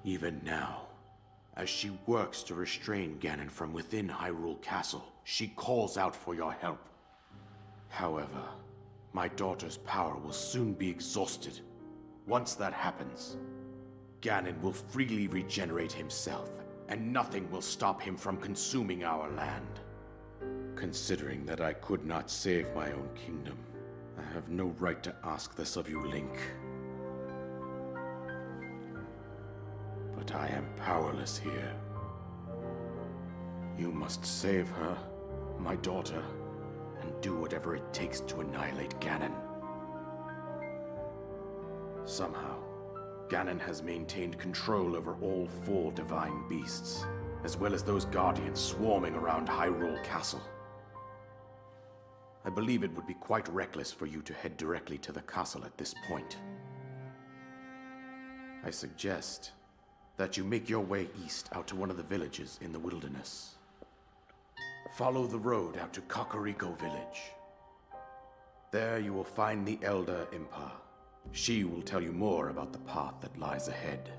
Even now, as she works to restrain Ganon from within Hyrule Castle, she calls out for your help. However, my daughter's power will soon be exhausted. Once that happens, Ganon will freely regenerate himself, and nothing will stop him from consuming our land. Considering that I could not save my own kingdom, I have no right to ask this of you, Link. But I am powerless here. You must save her, my daughter, and do whatever it takes to annihilate Ganon. Somehow, Ganon has maintained control over all 4 divine beasts, as well as those guardians swarming around Hyrule Castle. I believe it would be quite reckless for you to head directly to the castle at this point. I suggest that you make your way east out to one of the villages in the wilderness. Follow the road out to Kakariko Village. There you will find the Elder Impa. She will tell you more about the path that lies ahead.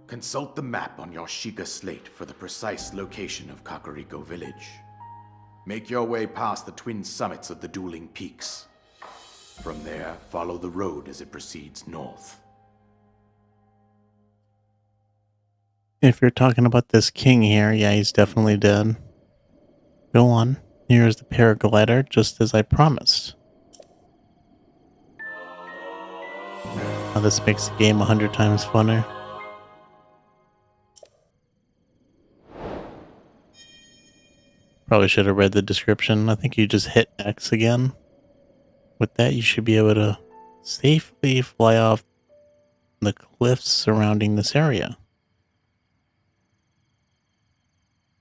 Consult the map on your Sheikah slate for the precise location of Kakariko Village. Make your way past the twin summits of the dueling peaks. From there, follow the road as it proceeds north. If you're talking about this king here, yeah, he's definitely dead. Go on. Here's the paraglider, just as I promised. Now this makes the game 100 times funner. Probably should have read the description. I think you just hit X again. With that, you should be able to safely fly off the cliffs surrounding this area.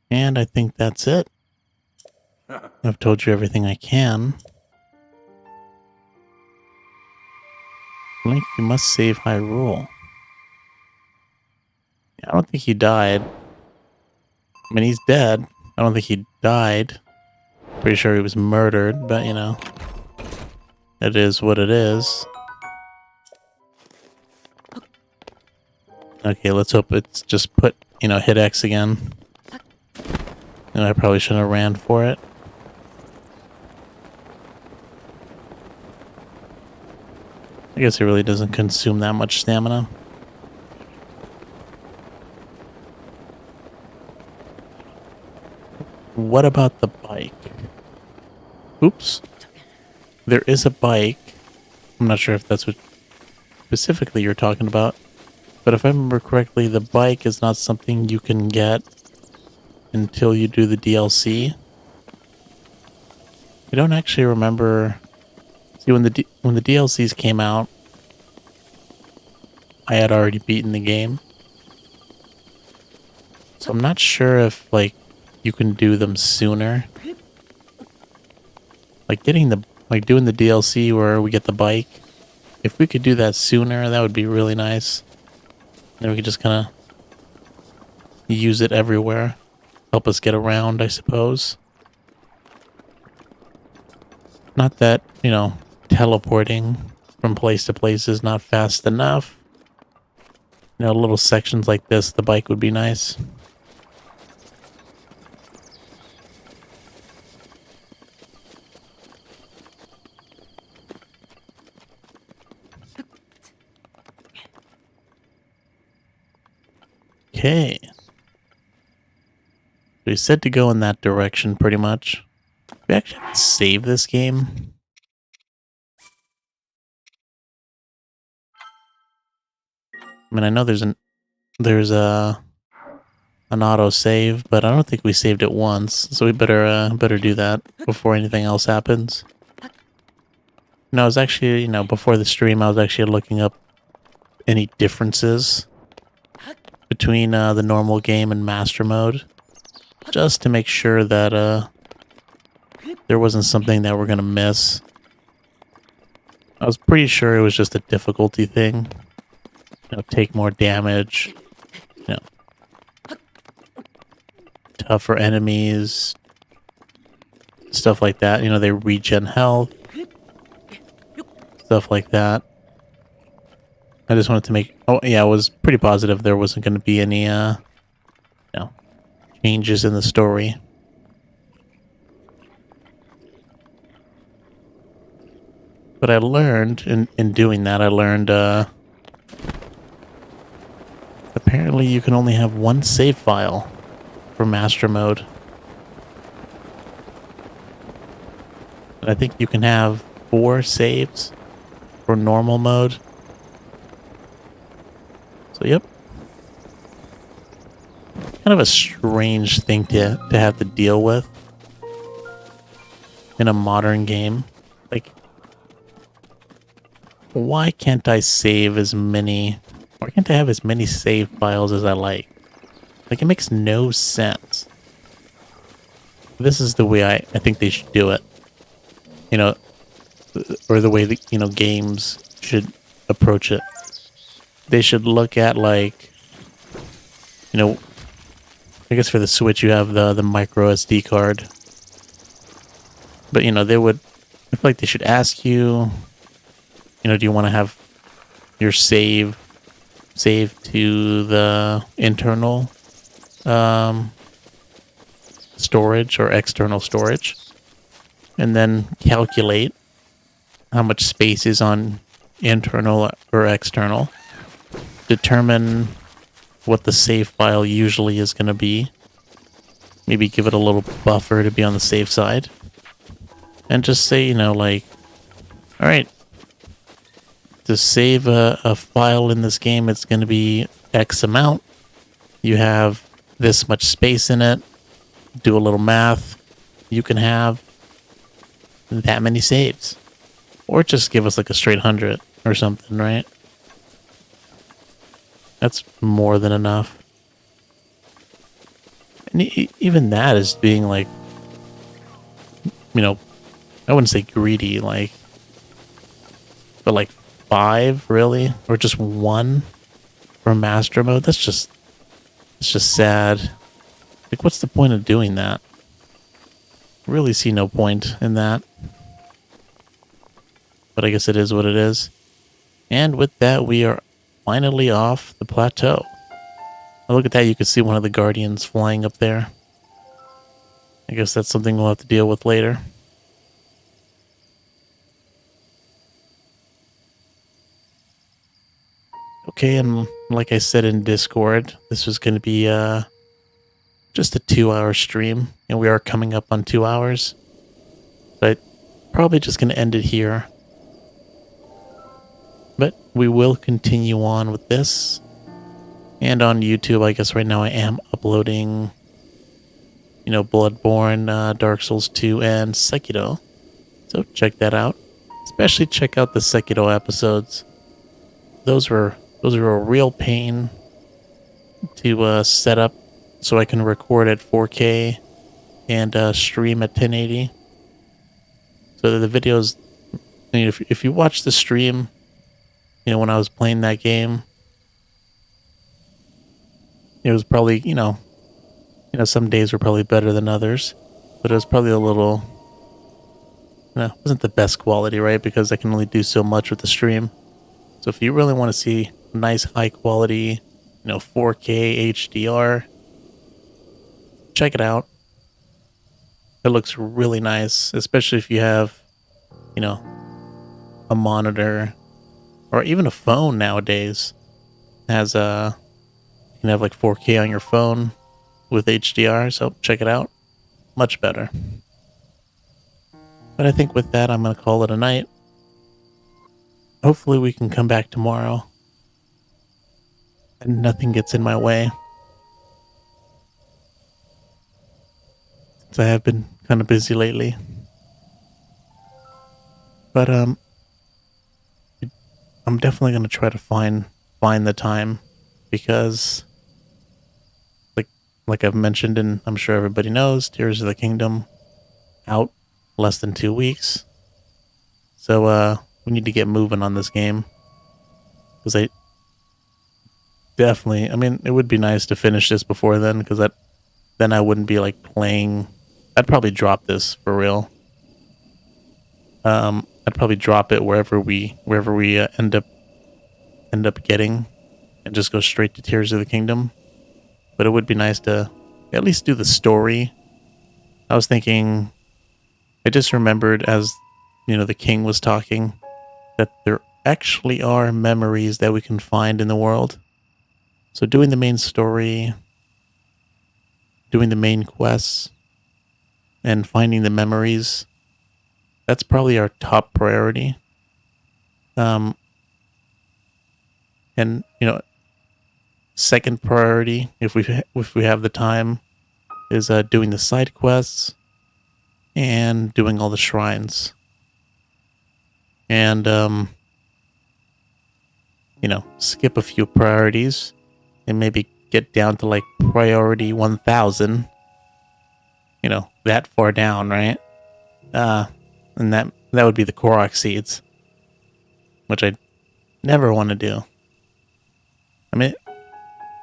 And I think that's it. I've told you everything I can. Link, you must save Hyrule. Yeah, I don't think he died. I mean, he's dead. I don't think he died. Pretty sure he was murdered, but you know, it is what it is. Okay, let's hope it's just put, you know, hit X again. And I probably shouldn't have ran for it. I guess it really doesn't consume that much stamina. What about the bike? Oops. There is a bike. I'm not sure if that's what specifically you're talking about. But if I remember correctly, the bike is not something you can get until you do the DLC. I don't actually remember. See, when the DLCs came out, I had already beaten the game. So I'm not sure if, like, you can do them sooner. Like doing the DLC where we get the bike. If we could do that sooner, that would be really nice. Then we could just kind of use it everywhere. Help us get around, I suppose. Not that, you know, teleporting from place to place is not fast enough. You know, little sections like this, the bike would be nice. Okay. We said to go in that direction pretty much. We actually have to save this game. I mean, I know there's an auto save, but I don't think we saved it once, so we better do that before anything else happens. No, I was actually, you know, before the stream, I was actually looking up any differences between the normal game and master mode, just to make sure that there wasn't something that we're gonna miss. I was pretty sure it was just a difficulty thing. You know, take more damage. You know, tougher enemies. Stuff like that. You know, they regen health. Stuff like that. I just wanted to make... Oh, yeah, I was pretty positive there wasn't going to be any, you know, changes in the story. But I learned, in doing that, I learned, apparently you can only have one save file for master mode. And I think you can have 4 saves for normal mode. So, yep. Kind of a strange thing to have to deal with in a modern game. Like, why can't I save as many... Why can't I have as many save files as I like? Like, it makes no sense. This is the way I think they should do it. You know, or the way that, you know, games should approach it. They should look at, like, you know, I guess for the Switch you have the micro SD card. But, you know, they would, I feel like they should ask you, you know, do you want to have your save save to the internal um, storage or external storage, and then calculate how much space is on internal or external. Determine what the save file usually is going to be. Maybe give it a little buffer to be on the safe side. And just say, like, all right, to save a file in this game, it's going to be X amount. You have this much space in it. Do a little math. You can have that many saves. Or just give us like a straight 100 or something, right? That's more than enough. And even that is being like, I wouldn't say greedy, but like 5 really, or just 1 for master mode. It's just sad. Like, what's the point of doing that? Really see no point in that. But I guess it is what it is. And with that, we are finally off the plateau. Now look at that, you can see one of the guardians flying up there. I guess that's something we'll have to deal with later. Okay, and like I said in Discord, this was going to be just a 2-hour stream, and we are coming up on 2 hours. But probably just going to end it here. But we will continue on with this. And on YouTube, I guess right now I am uploading, Bloodborne, Dark Souls 2, and Sekiro. So check that out. Especially check out the Sekiro episodes. Those were a real pain to set up so I can record at 4K and stream at 1080. So the videos, if you watch the stream, when I was playing that game, it was probably, some days were probably better than others, but it was probably a little, it wasn't the best quality, right? Because I can only do so much with the stream. So if you really want to see nice high quality, 4K HDR, check it out. It looks really nice, especially if you have, a monitor or even a phone nowadays has you can have like 4K on your phone with HDR, so check it out. Much better. But I think with that, I'm going to call it a night. Hopefully we can come back tomorrow and nothing gets in my way. Since I have been kind of busy lately. But I'm definitely going to try to find the time, because like I've mentioned, and I'm sure everybody knows, Tears of the Kingdom out less than 2 weeks. So we need to get moving on this game, because it would be nice to finish this before then, because then I wouldn't be like playing. I'd probably drop this for real. I'd probably drop it wherever we end up getting, and just go straight to Tears of the Kingdom. But it would be nice to at least do the story. I was thinking, I just remembered as, the king was talking, that there actually are memories that we can find in the world. So doing the main story, doing the main quests, and finding the memories, that's probably our top priority. And, second priority, if we have the time, is doing the side quests and doing all the shrines. And skip a few priorities and maybe get down to like priority 1000. That far down, right? And that would be the Korok seeds, which I never want to do.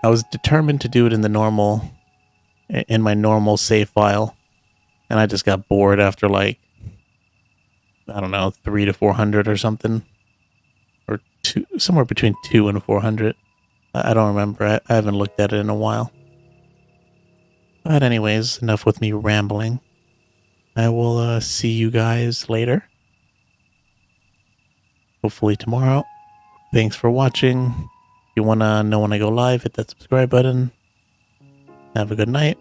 I was determined to do it in my normal save file, and I just got bored after like, I don't know, 300 to 400 or something, or somewhere between 200 and 400. I don't remember. I haven't looked at it in a while. But anyways, enough with me rambling. I will see you guys later. Hopefully tomorrow. Thanks for watching. If you want to know when I go live, hit that subscribe button. Have a good night.